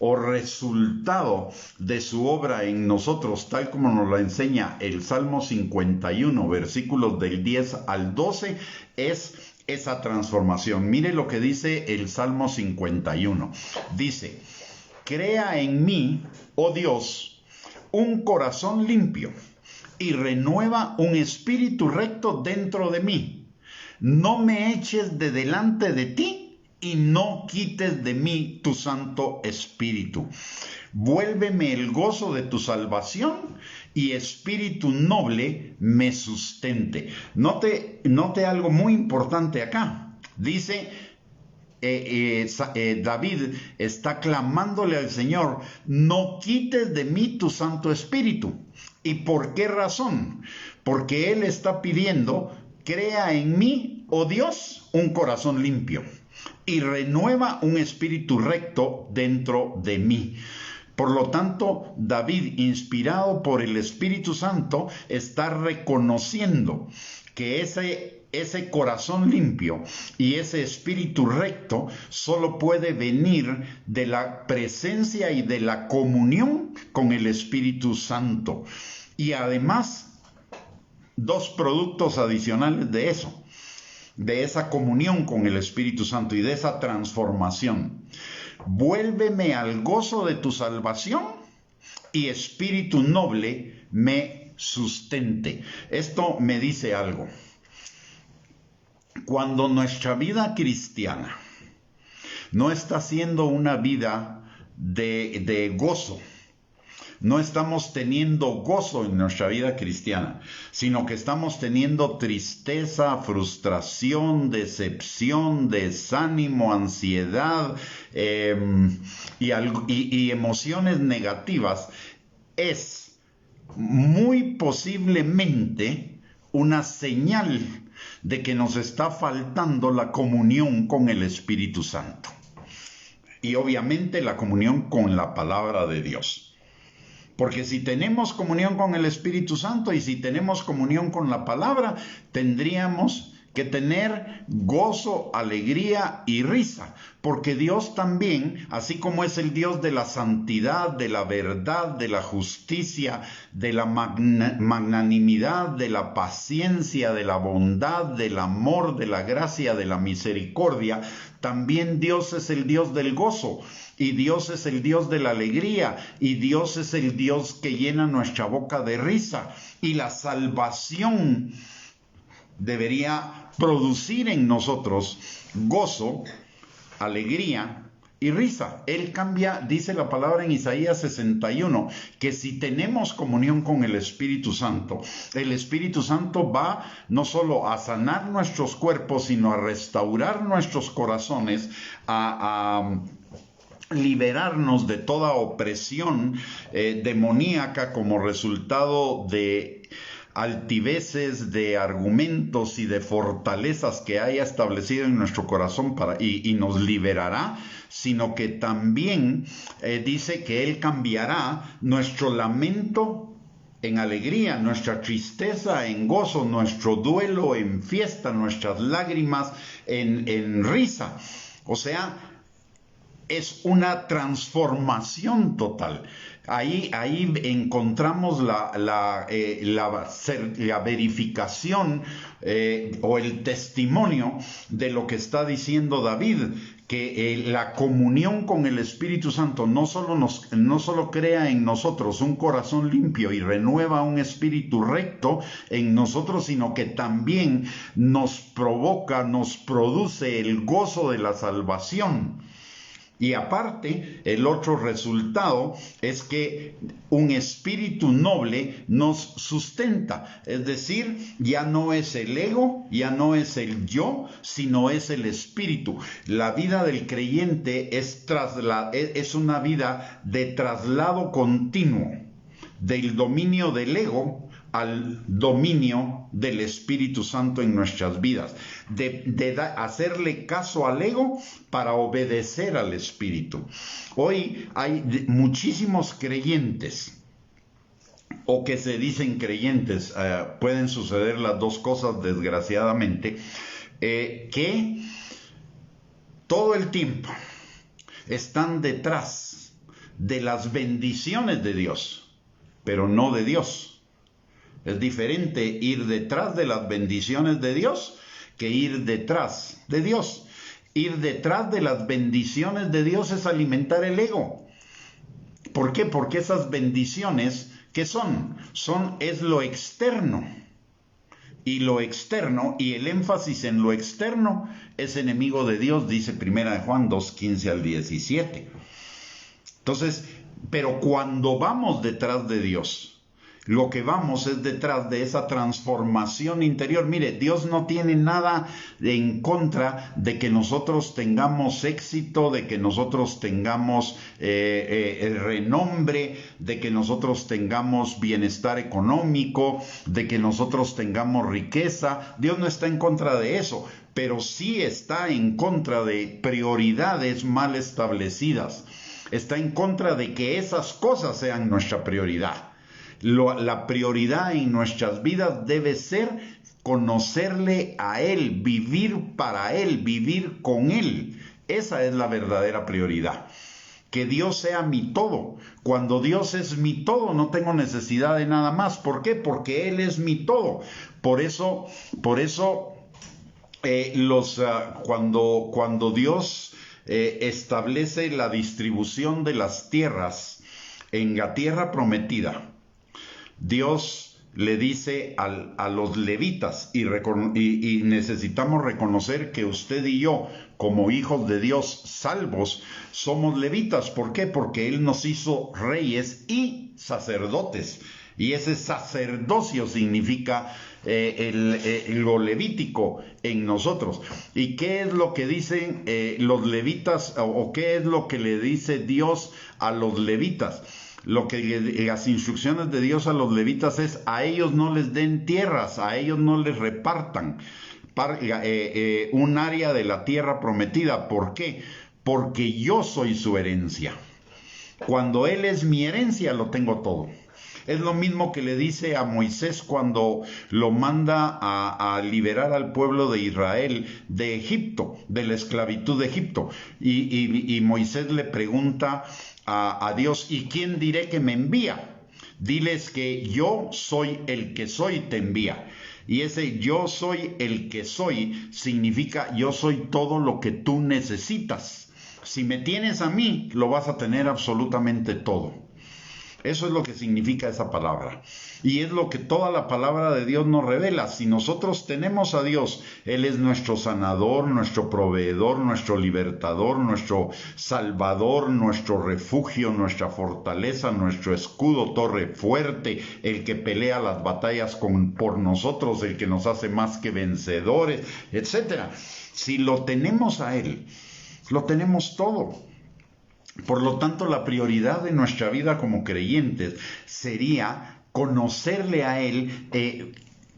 o resultado de su obra en nosotros, tal como nos lo enseña el Salmo 51, versículos del 10 al 12, es esa transformación. Mire lo que dice el Salmo 51. Dice: crea en mí, oh Dios, un corazón limpio y renueva un espíritu recto dentro de mí. No me eches de delante de ti y no quites de mí tu Santo Espíritu. Vuélveme el gozo de tu salvación y espíritu noble me sustente. Note algo muy importante acá. Dice, David está clamándole al Señor: no quites de mí tu Santo Espíritu. ¿Y por qué razón? Porque él está pidiendo: crea en mí, oh Dios, un corazón limpio y renueva un espíritu recto dentro de mí. Por lo tanto, David, inspirado por el Espíritu Santo, está reconociendo que ese corazón limpio y ese espíritu recto solo puede venir de la presencia y de la comunión con el Espíritu Santo. Y además, dos productos adicionales de eso, de esa comunión con el Espíritu Santo y de esa transformación: vuélveme al gozo de tu salvación y espíritu noble me sustente. Esto me dice algo. Cuando nuestra vida cristiana no está siendo una vida de gozo, no estamos teniendo gozo en nuestra vida cristiana, sino que estamos teniendo tristeza, frustración, decepción, desánimo, ansiedad y emociones negativas, es muy posiblemente una señal de que nos está faltando la comunión con el Espíritu Santo. Y obviamente la comunión con la palabra de Dios. Porque si tenemos comunión con el Espíritu Santo y si tenemos comunión con la palabra, tendríamos que tener gozo, alegría y risa. Porque Dios también, así como es el Dios de la santidad, de la verdad, de la justicia, de la magnanimidad, de la paciencia, de la bondad, del amor, de la gracia, de la misericordia, también Dios es el Dios del gozo. Y Dios es el Dios de la alegría, y Dios es el Dios que llena nuestra boca de risa. Y la salvación debería producir en nosotros gozo, alegría y risa. Él cambia, dice la palabra en Isaías 61, que si tenemos comunión con el Espíritu Santo va no solo a sanar nuestros cuerpos, sino a restaurar nuestros corazones, a liberarnos de toda opresión demoníaca como resultado de altiveces, de argumentos y de fortalezas que haya establecido en nuestro corazón y nos liberará, sino que también dice que Él cambiará nuestro lamento en alegría, nuestra tristeza en gozo, nuestro duelo en fiesta, nuestras lágrimas en risa. O sea, es una transformación total. Ahí encontramos la verificación o el testimonio de lo que está diciendo David, que la comunión con el Espíritu Santo no solo crea en nosotros un corazón limpio y renueva un espíritu recto en nosotros, sino que también nos produce el gozo de la salvación. Y aparte, el otro resultado es que un espíritu noble nos sustenta. Es decir, ya no es el ego, ya no es el yo, sino es el espíritu. La vida del creyente es una vida de traslado continuo del dominio del ego al dominio del Espíritu Santo en nuestras vidas, de hacerle caso al ego para obedecer al Espíritu. Hoy hay muchísimos creyentes, o que se dicen creyentes, pueden suceder las dos cosas desgraciadamente, que todo el tiempo están detrás de las bendiciones de Dios, pero no de Dios. Es diferente ir detrás de las bendiciones de Dios que ir detrás de Dios. Ir detrás de las bendiciones de Dios es alimentar el ego. ¿Por qué? Porque esas bendiciones, ¿qué son? Es lo externo. Y lo externo, y el énfasis en lo externo, es enemigo de Dios, dice 1 Juan 2:15 al 17. Entonces, pero cuando vamos detrás de Dios, lo que vamos es detrás de esa transformación interior. Mire, Dios no tiene nada en contra de que nosotros tengamos éxito, de que nosotros tengamos el renombre, de que nosotros tengamos bienestar económico, de que nosotros tengamos riqueza. Dios no está en contra de eso, pero sí está en contra de prioridades mal establecidas. Está en contra de que esas cosas sean nuestra prioridad. La prioridad en nuestras vidas debe ser conocerle a Él, vivir para Él, vivir con Él. Esa es la verdadera prioridad. Que Dios sea mi todo. Cuando Dios es mi todo, no tengo necesidad de nada más. ¿Por qué? Porque Él es mi todo. Por eso, cuando Dios establece la distribución de las tierras en la tierra prometida, Dios le dice a los levitas, y necesitamos reconocer que usted y yo, como hijos de Dios salvos, somos levitas. ¿Por qué? Porque Él nos hizo reyes y sacerdotes. Y ese sacerdocio significa lo levítico en nosotros. ¿Y qué es lo que dicen los levitas, o qué es lo que le dice Dios a los levitas? Las instrucciones de Dios a los levitas es: a ellos no les den tierras, a ellos no les repartan un área de la tierra prometida. ¿Por qué? Porque yo soy su herencia. Cuando Él es mi herencia, lo tengo todo. Es lo mismo que le dice a Moisés cuando lo manda a liberar al pueblo de Israel de Egipto, de la esclavitud de Egipto. Y Moisés le pregunta a Dios: ¿y quién diré que me envía? Diles que yo soy el que soy, te envía. Y ese yo soy el que soy significa yo soy todo lo que tú necesitas. Si me tienes a mí, lo vas a tener absolutamente todo. Eso es lo que significa esa palabra. Y es lo que toda la palabra de Dios nos revela. Si nosotros tenemos a Dios, Él es nuestro sanador, nuestro proveedor, nuestro libertador, nuestro salvador, nuestro refugio, nuestra fortaleza, nuestro escudo, torre fuerte, el que pelea las batallas por nosotros, el que nos hace más que vencedores, etc. Si lo tenemos a Él, lo tenemos todo. Por lo tanto, la prioridad de nuestra vida como creyentes sería conocerle a Él,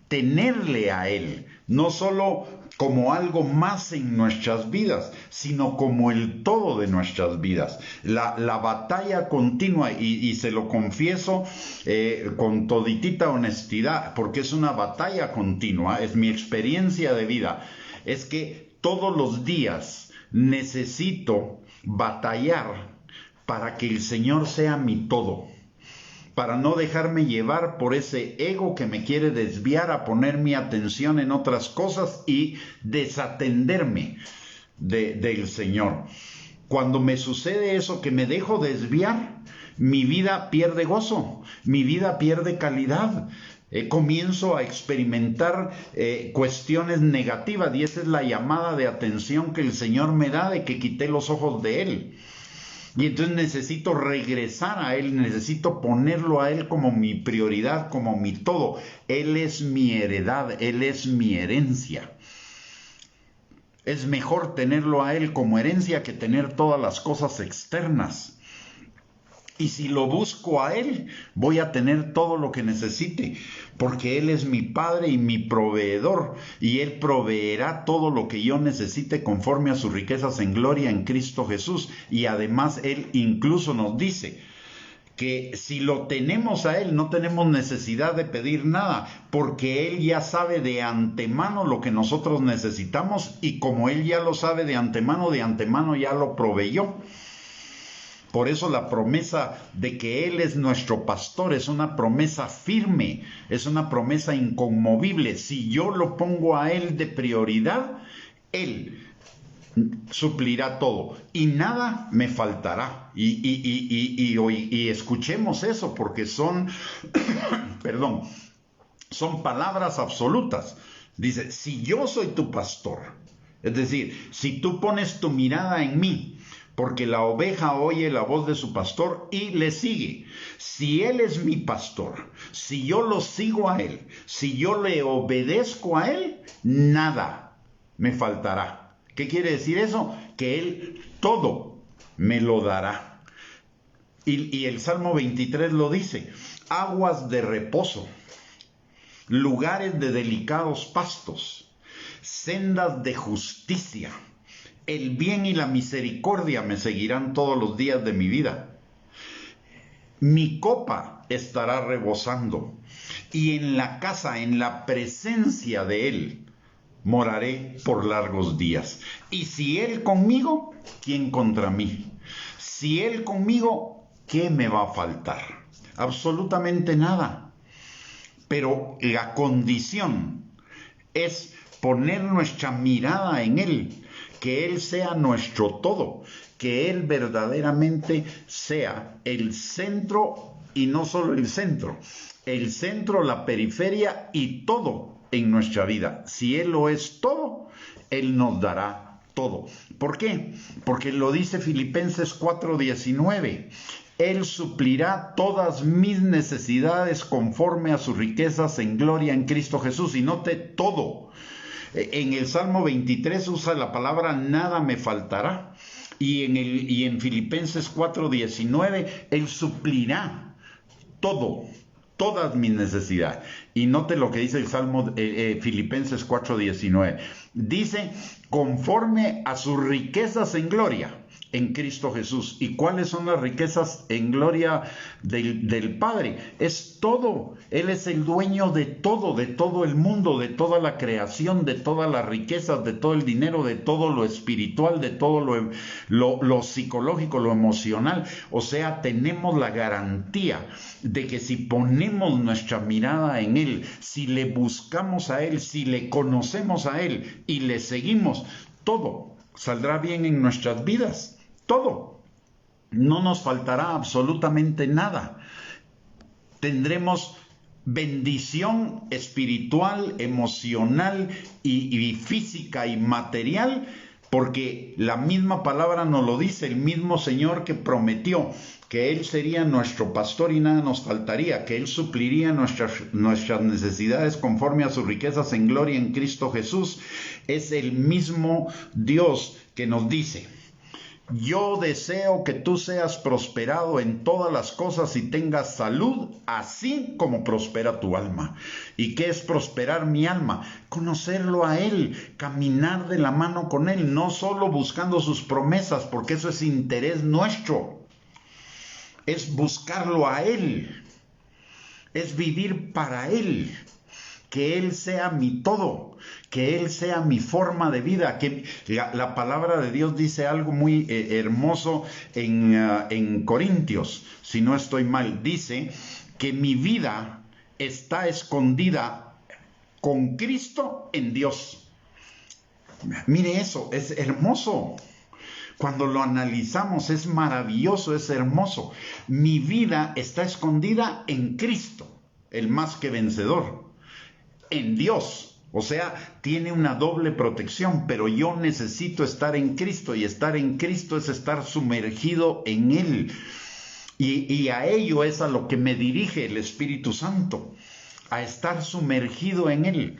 tenerle a Él, no solo como algo más en nuestras vidas, sino como el todo de nuestras vidas. La batalla continua, y se lo confieso con toditita honestidad, porque es una batalla continua, es mi experiencia de vida, es que todos los días necesito batallar para que el Señor sea mi todo, para no dejarme llevar por ese ego que me quiere desviar a poner mi atención en otras cosas y desatenderme del Señor. Cuando me sucede eso, que me dejo desviar, mi vida pierde gozo, mi vida pierde calidad, Comienzo a experimentar cuestiones negativas, y esa es la llamada de atención que el Señor me da, de que quité los ojos de Él. Y entonces necesito regresar a Él, necesito ponerlo a Él como mi prioridad, como mi todo. Él es mi heredad, Él es mi herencia. Es mejor tenerlo a Él como herencia que tener todas las cosas externas. Y si lo busco a Él, voy a tener todo lo que necesite, porque Él es mi Padre y mi proveedor, y Él proveerá todo lo que yo necesite conforme a sus riquezas en gloria en Cristo Jesús. Y además Él incluso nos dice que si lo tenemos a Él, no tenemos necesidad de pedir nada, porque Él ya sabe de antemano lo que nosotros necesitamos, y como Él ya lo sabe de antemano ya lo proveyó. Por eso la promesa de que Él es nuestro pastor es una promesa firme, es una promesa inconmovible. Si yo lo pongo a Él de prioridad, Él suplirá todo y nada me faltará. Y escuchemos eso, porque son, perdón, son palabras absolutas. Dice, si yo soy tu pastor, es decir, si tú pones tu mirada en mí, porque la oveja oye la voz de su pastor y le sigue. Si Él es mi pastor, si yo lo sigo a Él, si yo le obedezco a Él, nada me faltará. ¿Qué quiere decir eso? Que Él todo me lo dará. Y el Salmo 23 lo dice, aguas de reposo, lugares de delicados pastos, sendas de justicia. El bien y la misericordia me seguirán todos los días de mi vida. Mi copa estará rebosando, y en la casa, en la presencia de Él, moraré por largos días. Y si Él conmigo, ¿quién contra mí? Si Él conmigo, ¿qué me va a faltar? Absolutamente nada. Pero la condición es poner nuestra mirada en Él, que Él sea nuestro todo, que Él verdaderamente sea el centro, y no solo el centro, la periferia y todo en nuestra vida. Si Él lo es todo, Él nos dará todo. ¿Por qué? Porque lo dice Filipenses 4:19. Él suplirá todas mis necesidades conforme a sus riquezas en gloria en Cristo Jesús. Y note todo. En el Salmo 23 usa la palabra nada me faltará. Y en Filipenses 4:19, Él suplirá todo, todas mis necesidades. Y note lo que dice el Salmo Filipenses 4:19. Dice, conforme a sus riquezas en gloria en Cristo Jesús. ¿Y cuáles son las riquezas en gloria del Padre? Es todo. Él es el dueño de todo el mundo, de toda la creación, de todas las riquezas, de todo el dinero, de todo lo espiritual, de todo lo psicológico, lo emocional. O sea, tenemos la garantía de que si ponemos nuestra mirada en Él, si le buscamos a Él, si le conocemos a Él y le seguimos, todo saldrá bien en nuestras vidas. Todo. No nos faltará absolutamente nada. Tendremos bendición espiritual, emocional y física y material, porque la misma palabra nos lo dice, el mismo Señor que prometió que Él sería nuestro pastor y nada nos faltaría, que Él supliría nuestras necesidades conforme a sus riquezas en gloria en Cristo Jesús. Es el mismo Dios que nos dice, yo deseo que tú seas prosperado en todas las cosas y tengas salud, así como prospera tu alma. ¿Y qué es prosperar mi alma? Conocerlo a Él, caminar de la mano con Él, no solo buscando sus promesas, porque eso es interés nuestro. Es buscarlo a Él, es vivir para Él. Que Él sea mi todo, que Él sea mi forma de vida. Que la palabra de Dios dice algo muy hermoso en Corintios, si no estoy mal. Dice que mi vida está escondida con Cristo en Dios. Mire eso, es hermoso. Cuando lo analizamos es maravilloso, es hermoso. Mi vida está escondida en Cristo. el más que vencedor, en Dios. O sea, tiene una doble protección, pero yo necesito estar en Cristo, y estar en Cristo es estar sumergido en Él. Y a ello es a lo que me dirige el Espíritu Santo, a estar sumergido en Él.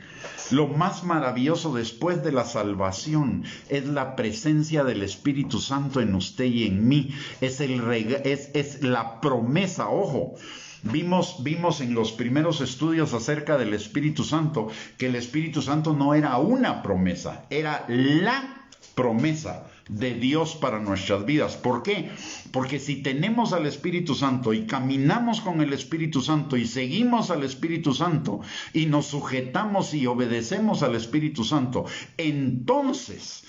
Lo más maravilloso después de la salvación es la presencia del Espíritu Santo en usted y en mí. Es la promesa, ojo. Vimos en los primeros estudios acerca del Espíritu Santo que el Espíritu Santo no era una promesa, era la promesa de Dios para nuestras vidas. ¿Por qué? Porque si tenemos al Espíritu Santo y caminamos con el Espíritu Santo y seguimos al Espíritu Santo y nos sujetamos y obedecemos al Espíritu Santo, entonces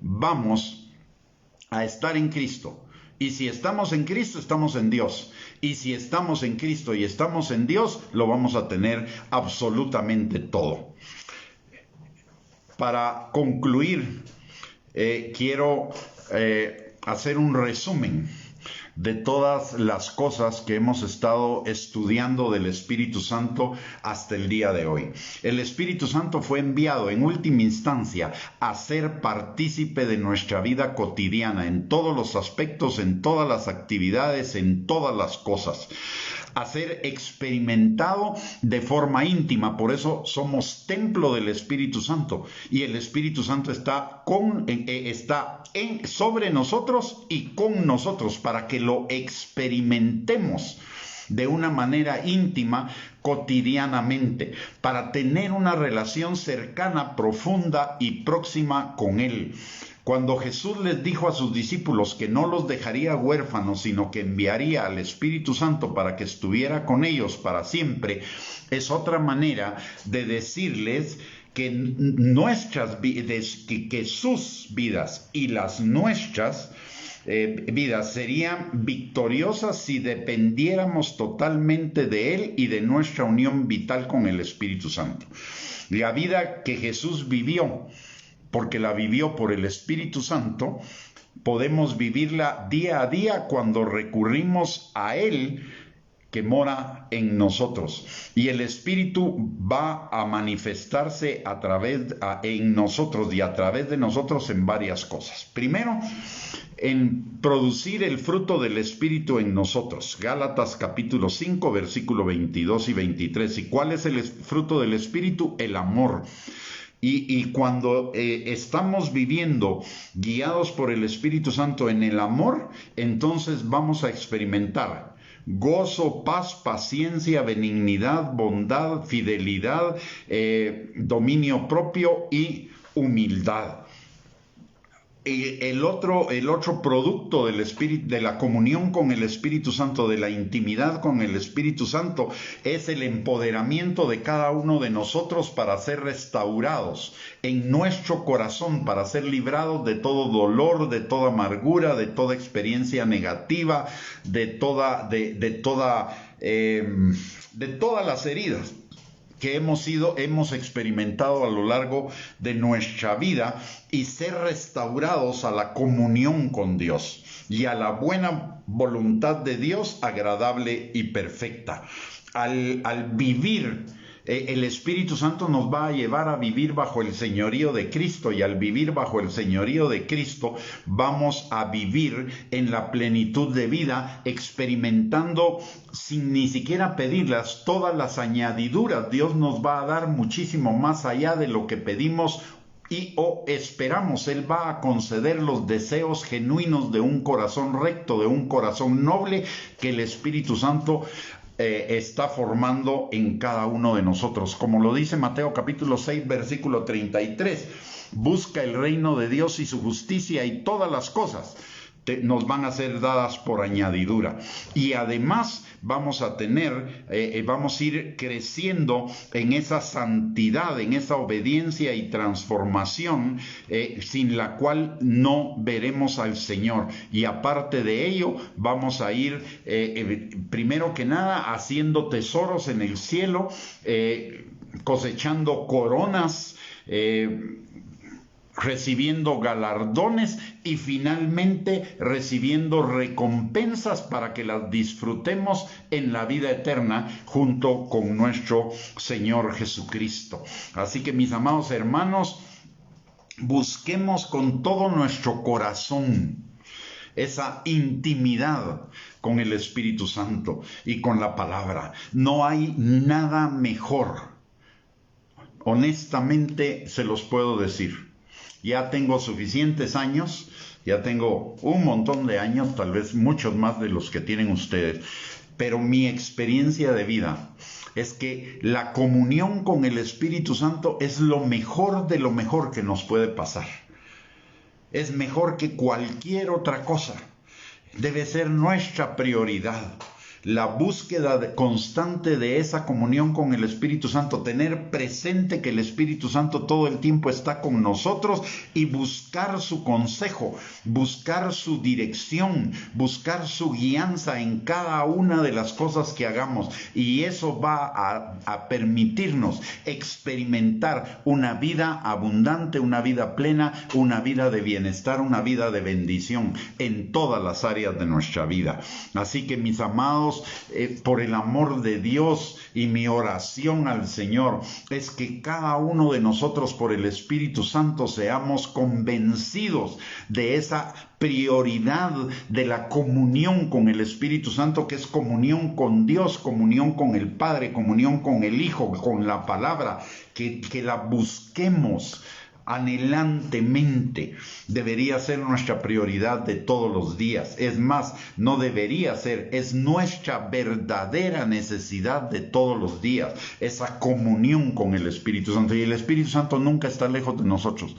vamos a estar en Cristo. Y si estamos en Cristo, estamos en Dios. Y si estamos en Cristo y estamos en Dios, lo vamos a tener absolutamente todo. Para concluir, quiero hacer un resumen de todas las cosas que hemos estado estudiando del Espíritu Santo hasta el día de hoy. El Espíritu Santo fue enviado en última instancia a ser partícipe de nuestra vida cotidiana, en todos los aspectos, en todas las actividades, en todas las cosas. A ser experimentado de forma íntima. Por eso somos templo del Espíritu Santo, y el Espíritu Santo está sobre nosotros y con nosotros, para que lo experimentemos de una manera íntima cotidianamente, para tener una relación cercana, profunda y próxima con Él. Cuando Jesús les dijo a sus discípulos que no los dejaría huérfanos, sino que enviaría al Espíritu Santo para que estuviera con ellos para siempre, es otra manera de decirles que que sus vidas y las nuestras vidas serían victoriosas si dependiéramos totalmente de Él y de nuestra unión vital con el Espíritu Santo. La vida que Jesús vivió, porque la vivió por el Espíritu Santo, podemos vivirla día a día cuando recurrimos a Él, que mora en nosotros. Y el Espíritu va a manifestarse en nosotros y a través de nosotros en varias cosas. Primero, en producir el fruto del Espíritu en nosotros. Gálatas capítulo 5, versículo 22 y 23. ¿Y cuál es el fruto del Espíritu? El amor. Y cuando estamos viviendo guiados por el Espíritu Santo en el amor, entonces vamos a experimentar gozo, paz, paciencia, benignidad, bondad, fidelidad, dominio propio y humildad. El otro producto del Espíritu, de la comunión con el Espíritu Santo, de la intimidad con el Espíritu Santo, es el empoderamiento de cada uno de nosotros para ser restaurados en nuestro corazón, para ser librados de todo dolor, de toda amargura, de toda experiencia negativa, de todas las heridas que hemos experimentado a lo largo de nuestra vida, y ser restaurados a la comunión con Dios y a la buena voluntad de Dios, agradable y perfecta. Al vivir, el Espíritu Santo nos va a llevar a vivir bajo el señorío de Cristo, y al vivir bajo el señorío de Cristo vamos a vivir en la plenitud de vida, experimentando sin ni siquiera pedirlas todas las añadiduras. Dios nos va a dar muchísimo más allá de lo que pedimos o esperamos. Él va a conceder los deseos genuinos de un corazón recto, de un corazón noble, que el Espíritu Santo está formando en cada uno de nosotros. Como lo dice Mateo capítulo 6, versículo 33, busca el reino de Dios y su justicia, y todas las cosas nos van a ser dadas por añadidura. Y además vamos a ir creciendo en esa santidad, en esa obediencia y transformación, sin la cual no veremos al Señor. Y aparte de ello, vamos a ir primero que nada haciendo tesoros en el cielo, cosechando coronas, recibiendo galardones y finalmente recibiendo recompensas para que las disfrutemos en la vida eterna junto con nuestro Señor Jesucristo. Así que, mis amados hermanos, busquemos con todo nuestro corazón esa intimidad con el Espíritu Santo y con la palabra. No hay nada mejor. Honestamente se los puedo decir. Ya tengo suficientes años, ya tengo un montón de años, tal vez muchos más de los que tienen ustedes, pero mi experiencia de vida es que la comunión con el Espíritu Santo es lo mejor de lo mejor que nos puede pasar. Es mejor que cualquier otra cosa. Debe ser nuestra prioridad. La búsqueda constante de esa comunión con el Espíritu Santo, tener presente que el Espíritu Santo todo el tiempo está con nosotros y buscar su consejo, buscar su dirección, buscar su guianza en cada una de las cosas que hagamos. Y eso va a permitirnos experimentar una vida abundante, una vida plena, una vida de bienestar, una vida de bendición en todas las áreas de nuestra vida. Así que, mis amados, por el amor de Dios, y mi oración al Señor es que cada uno de nosotros por el Espíritu Santo seamos convencidos de esa prioridad de la comunión con el Espíritu Santo, que es comunión con Dios, comunión con el Padre, comunión con el Hijo, con la palabra, que la busquemos anhelantemente. Debería ser nuestra prioridad de todos los días. Es más, no debería ser, es nuestra verdadera necesidad de todos los días, esa comunión con el Espíritu Santo. Y el Espíritu Santo nunca está lejos de nosotros.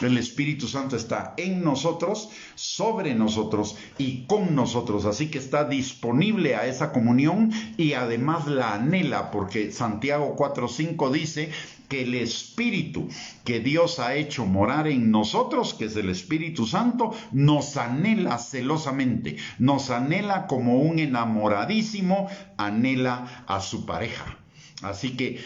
El Espíritu Santo está en nosotros, sobre nosotros y con nosotros. Así que está disponible a esa comunión y además la anhela, porque Santiago 4:5 dice que el Espíritu que Dios ha hecho morar en nosotros, que es el Espíritu Santo, nos anhela celosamente, nos anhela como un enamoradísimo anhela a su pareja. Así que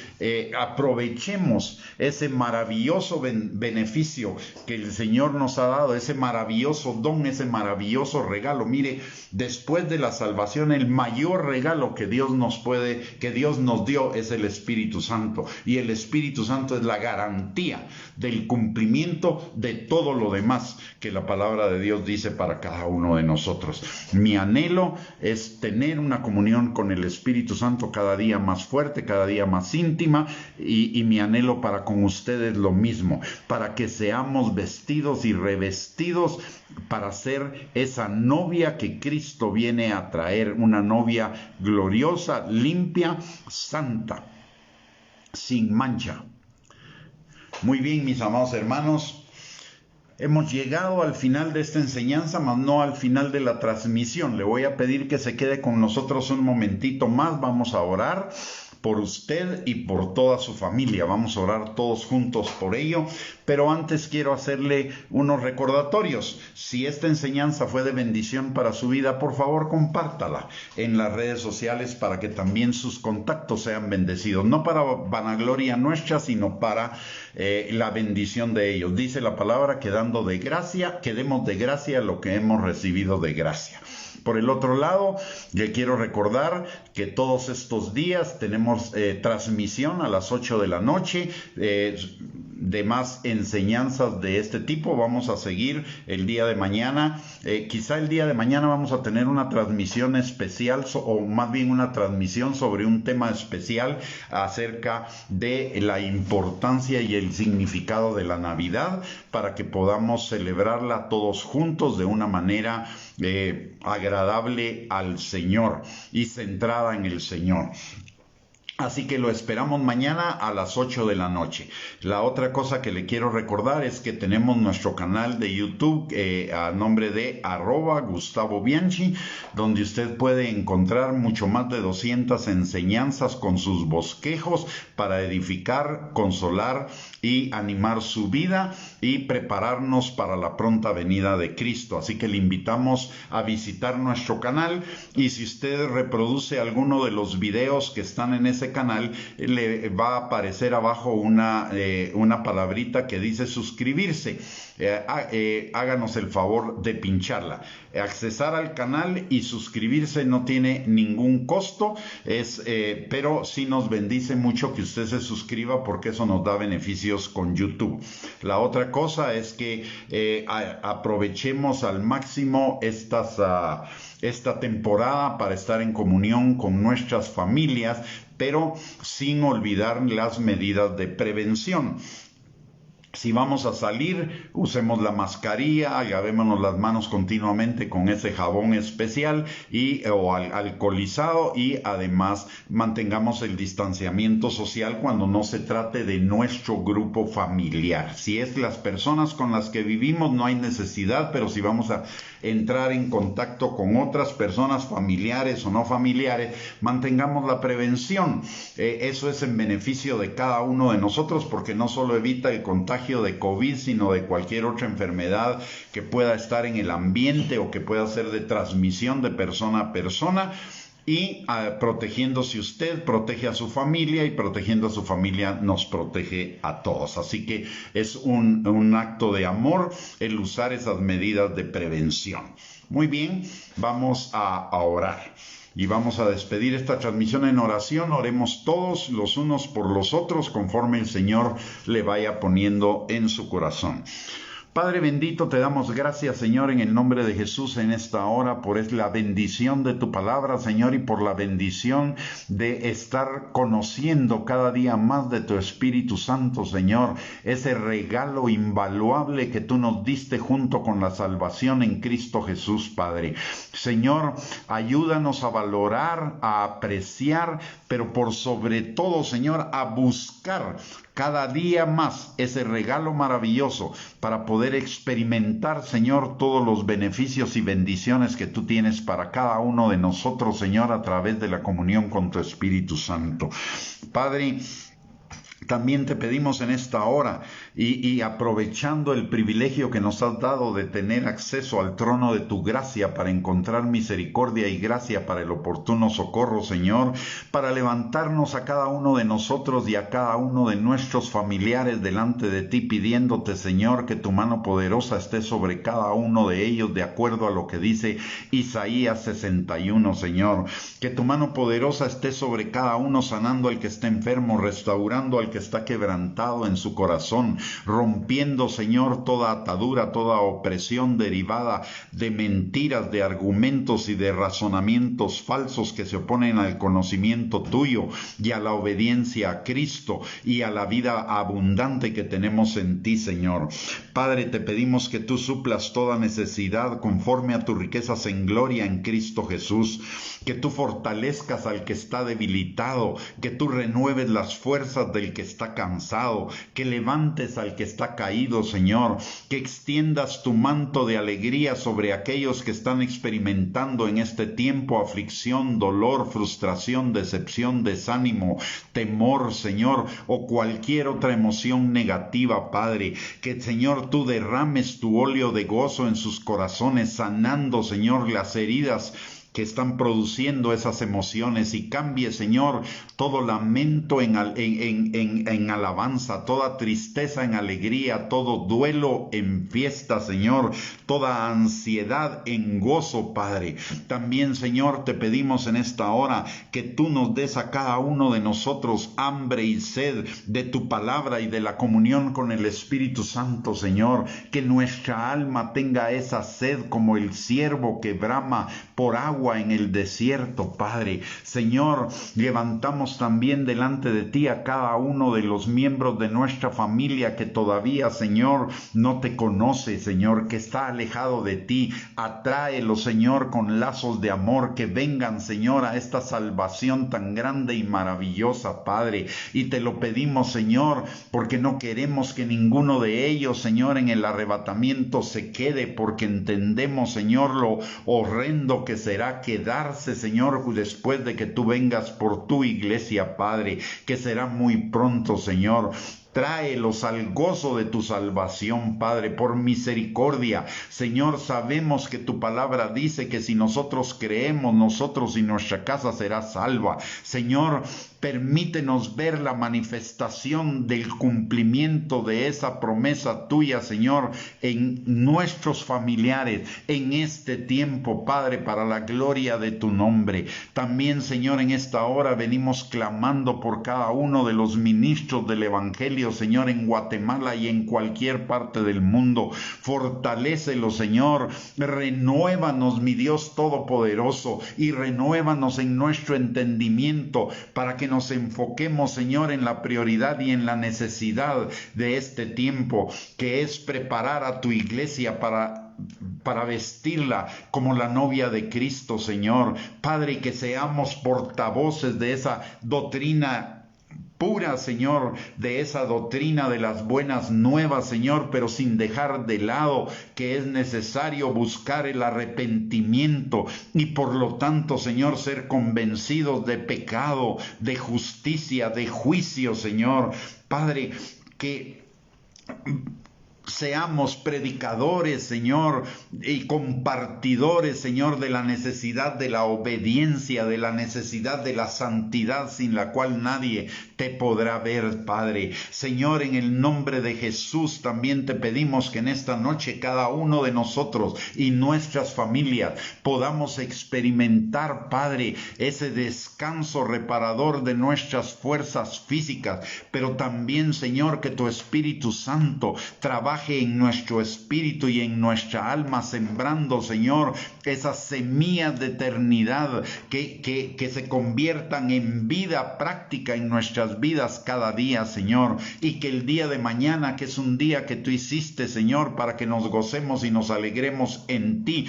aprovechemos ese maravilloso beneficio que el Señor nos ha dado, ese maravilloso don, ese maravilloso regalo. Mire, después de la salvación, el mayor regalo que Dios nos dio es el Espíritu Santo. Y el Espíritu Santo es la garantía del cumplimiento de todo lo demás que la palabra de Dios dice para cada uno de nosotros. Mi anhelo es tener una comunión con el Espíritu Santo cada día más fuerte, cada día más íntima, y mi anhelo para con ustedes lo mismo, para que seamos vestidos y revestidos para ser esa novia que Cristo viene a traer, una novia gloriosa, limpia, santa, sin mancha. Muy bien, mis amados hermanos, hemos llegado al final de esta enseñanza, mas no al final de la transmisión. Le voy a pedir que se quede con nosotros un momentito más. Vamos a orar por usted y por toda su familia. Vamos a orar todos juntos por ello, pero antes quiero hacerle unos recordatorios. Si esta enseñanza fue de bendición para su vida, por favor compártala en las redes sociales para que también sus contactos sean bendecidos, no para vanagloria nuestra, sino para la bendición de ellos. Dice la palabra que demos de gracia lo que hemos recibido de gracia. Por el otro lado, le quiero recordar que todos estos días tenemos transmisión a las 8 de la noche de más enseñanzas de este tipo. Vamos a seguir el día de mañana. Quizá el día de mañana vamos a tener una transmisión especial, o más bien una transmisión sobre un tema especial acerca de la importancia y el significado de la Navidad, para que podamos celebrarla todos juntos de una manera agradable al Señor y centrada en el Señor. Así que lo esperamos mañana a las 8 de la noche. La otra cosa que le quiero recordar es que tenemos nuestro canal de YouTube a nombre de @Gustavo Bianchi, donde usted puede encontrar mucho más de 200 enseñanzas con sus bosquejos para edificar, consolar y animar su vida y prepararnos para la pronta venida de Cristo. Así que le invitamos a visitar nuestro canal, y si usted reproduce alguno de los videos que están en ese ese canal, le va a aparecer abajo una palabrita que dice suscribirse. Háganos el favor de pincharla. Accesar al canal y suscribirse no tiene ningún costo, pero sí nos bendice mucho que usted se suscriba, porque eso nos da beneficios con YouTube. La otra cosa es que aprovechemos al máximo esta temporada para estar en comunión con nuestras familias, pero sin olvidar las medidas de prevención. Si vamos a salir, usemos la mascarilla, lavémonos las manos continuamente con ese jabón especial o alcoholizado, y además mantengamos el distanciamiento social cuando no se trate de nuestro grupo familiar. Si es las personas con las que vivimos, no hay necesidad, pero si vamos a entrar en contacto con otras personas, familiares o no familiares, mantengamos la prevención. Eso es en beneficio de cada uno de nosotros, porque no solo evita el contagio de COVID, sino de cualquier otra enfermedad que pueda estar en el ambiente o que pueda ser de transmisión de persona a persona. Y protegiéndose usted, protege a su familia, y protegiendo a su familia nos protege a todos. Así que es un acto de amor el usar esas medidas de prevención. Muy bien, vamos a orar. Y vamos a despedir esta transmisión en oración. Oremos todos los unos por los otros, conforme el Señor le vaya poniendo en su corazón. Padre bendito, te damos gracias, Señor, en el nombre de Jesús en esta hora, por la bendición de tu palabra, Señor, y por la bendición de estar conociendo cada día más de tu Espíritu Santo, Señor, ese regalo invaluable que tú nos diste junto con la salvación en Cristo Jesús, Padre. Señor, ayúdanos a valorar, a apreciar, pero por sobre todo, Señor, a buscar cada día más ese regalo maravilloso para poder experimentar, Señor, todos los beneficios y bendiciones que tú tienes para cada uno de nosotros, Señor, a través de la comunión con tu Espíritu Santo. Padre, también te pedimos en esta hora, y aprovechando el privilegio que nos has dado de tener acceso al trono de tu gracia para encontrar misericordia y gracia para el oportuno socorro, Señor, para levantarnos a cada uno de nosotros y a cada uno de nuestros familiares delante de ti, pidiéndote, Señor, que tu mano poderosa esté sobre cada uno de ellos, de acuerdo a lo que dice Isaías 61, Señor. Que tu mano poderosa esté sobre cada uno, sanando al que esté enfermo, restaurando al que está quebrantado en su corazón, rompiendo, Señor, toda atadura, toda opresión derivada de mentiras, de argumentos y de razonamientos falsos que se oponen al conocimiento tuyo y a la obediencia a Cristo y a la vida abundante que tenemos en ti, Señor. Padre, te pedimos que tú suplas toda necesidad conforme a tus riquezas en gloria en Cristo Jesús, que tú fortalezcas al que está debilitado, que tú renueves las fuerzas del que está cansado, que levantes al que está caído, Señor, que extiendas tu manto de alegría sobre aquellos que están experimentando en este tiempo aflicción, dolor, frustración, decepción, desánimo, temor, Señor, o cualquier otra emoción negativa, Padre. Que, Señor, tú derrames tu óleo de gozo en sus corazones, sanando, Señor, las heridas que están produciendo esas emociones, y cambie, Señor, todo lamento en alabanza, toda tristeza en alegría, todo duelo en fiesta, Señor, toda ansiedad en gozo, Padre. También, Señor, te pedimos en esta hora que tú nos des a cada uno de nosotros hambre y sed de tu palabra y de la comunión con el Espíritu Santo, Señor, que nuestra alma tenga esa sed como el ciervo que brama por agua en el desierto, Padre. Señor, levantamos también delante de ti a cada uno de los miembros de nuestra familia que todavía, Señor, no te conoce, Señor, que está alejado de ti. Atráelo, Señor, con lazos de amor, que vengan, Señor, a esta salvación tan grande y maravillosa, Padre. Y te lo pedimos, Señor, porque no queremos que ninguno de ellos, Señor, en el arrebatamiento se quede, porque entendemos, Señor, lo horrendo que será quedarse, Señor, después de que tú vengas por tu iglesia, Padre, que será muy pronto, Señor. Tráelos al gozo de tu salvación, Padre, por misericordia. Señor, sabemos que tu palabra dice que si nosotros creemos, nosotros y nuestra casa será salva. Señor, permítenos ver la manifestación del cumplimiento de esa promesa tuya, Señor, en nuestros familiares, en este tiempo, Padre, para la gloria de tu nombre. También, Señor, en esta hora venimos clamando por cada uno de los ministros del Evangelio, Señor, en Guatemala y en cualquier parte del mundo. Fortalécelo, Señor. Renuévanos, mi Dios Todopoderoso, y renuévanos en nuestro entendimiento para que nos enfoquemos, Señor, en la prioridad y en la necesidad de este tiempo, que es preparar a tu iglesia para vestirla como la novia de Cristo, Señor. Padre, que seamos portavoces de esa doctrina pura, Señor, de esa doctrina de las buenas nuevas, Señor, pero sin dejar de lado que es necesario buscar el arrepentimiento y por lo tanto, Señor, ser convencidos de pecado, de justicia, de juicio, Señor. Padre, que seamos predicadores, Señor, y compartidores, Señor, de la necesidad de la obediencia, de la necesidad de la santidad sin la cual nadie te podrá ver, Padre. Señor, en el nombre de Jesús también te pedimos que en esta noche cada uno de nosotros y nuestras familias podamos experimentar, Padre, ese descanso reparador de nuestras fuerzas físicas, pero también, Señor, que tu Espíritu Santo trabaje en nuestro espíritu y en nuestra alma, sembrando, Señor, esas semillas de eternidad que se conviertan en vida práctica en nuestras vidas cada día, Señor, y que el día de mañana, que es un día que tú hiciste, Señor, para que nos gocemos y nos alegremos en ti,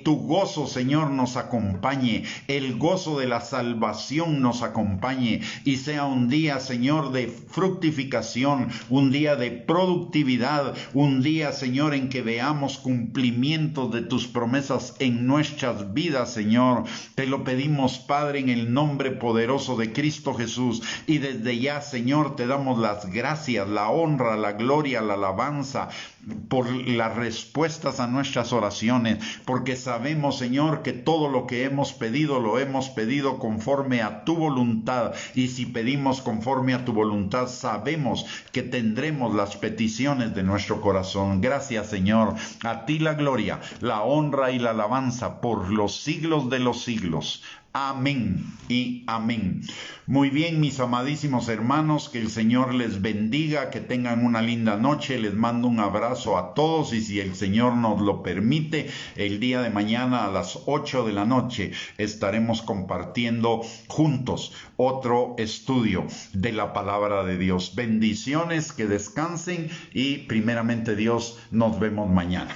tu gozo, Señor, nos acompañe, el gozo de la salvación nos acompañe y sea un día, Señor, de fructificación, un día de productividad, un día, Señor, en que veamos cumplimiento de tus promesas en nuestras vidas, Señor. Te lo pedimos, Padre, en el nombre poderoso de Cristo Jesús. Y desde ya, Señor, te damos las gracias, la honra, la gloria, la alabanza por las respuestas a nuestras oraciones, porque sabemos, Señor, que todo lo que hemos pedido, lo hemos pedido conforme a tu voluntad. Y si pedimos conforme a tu voluntad, sabemos que tendremos las peticiones de nuestro corazón. Gracias, Señor. A ti la gloria, la honra y la alabanza por los siglos de los siglos. Amén y amén. Muy bien, mis amadísimos hermanos, que el Señor les bendiga, que tengan una linda noche. Les mando un abrazo a todos y si el Señor nos lo permite, el día de mañana a las 8 de la noche estaremos compartiendo juntos otro estudio de la palabra de Dios. Bendiciones, que descansen y primeramente Dios, nos vemos mañana.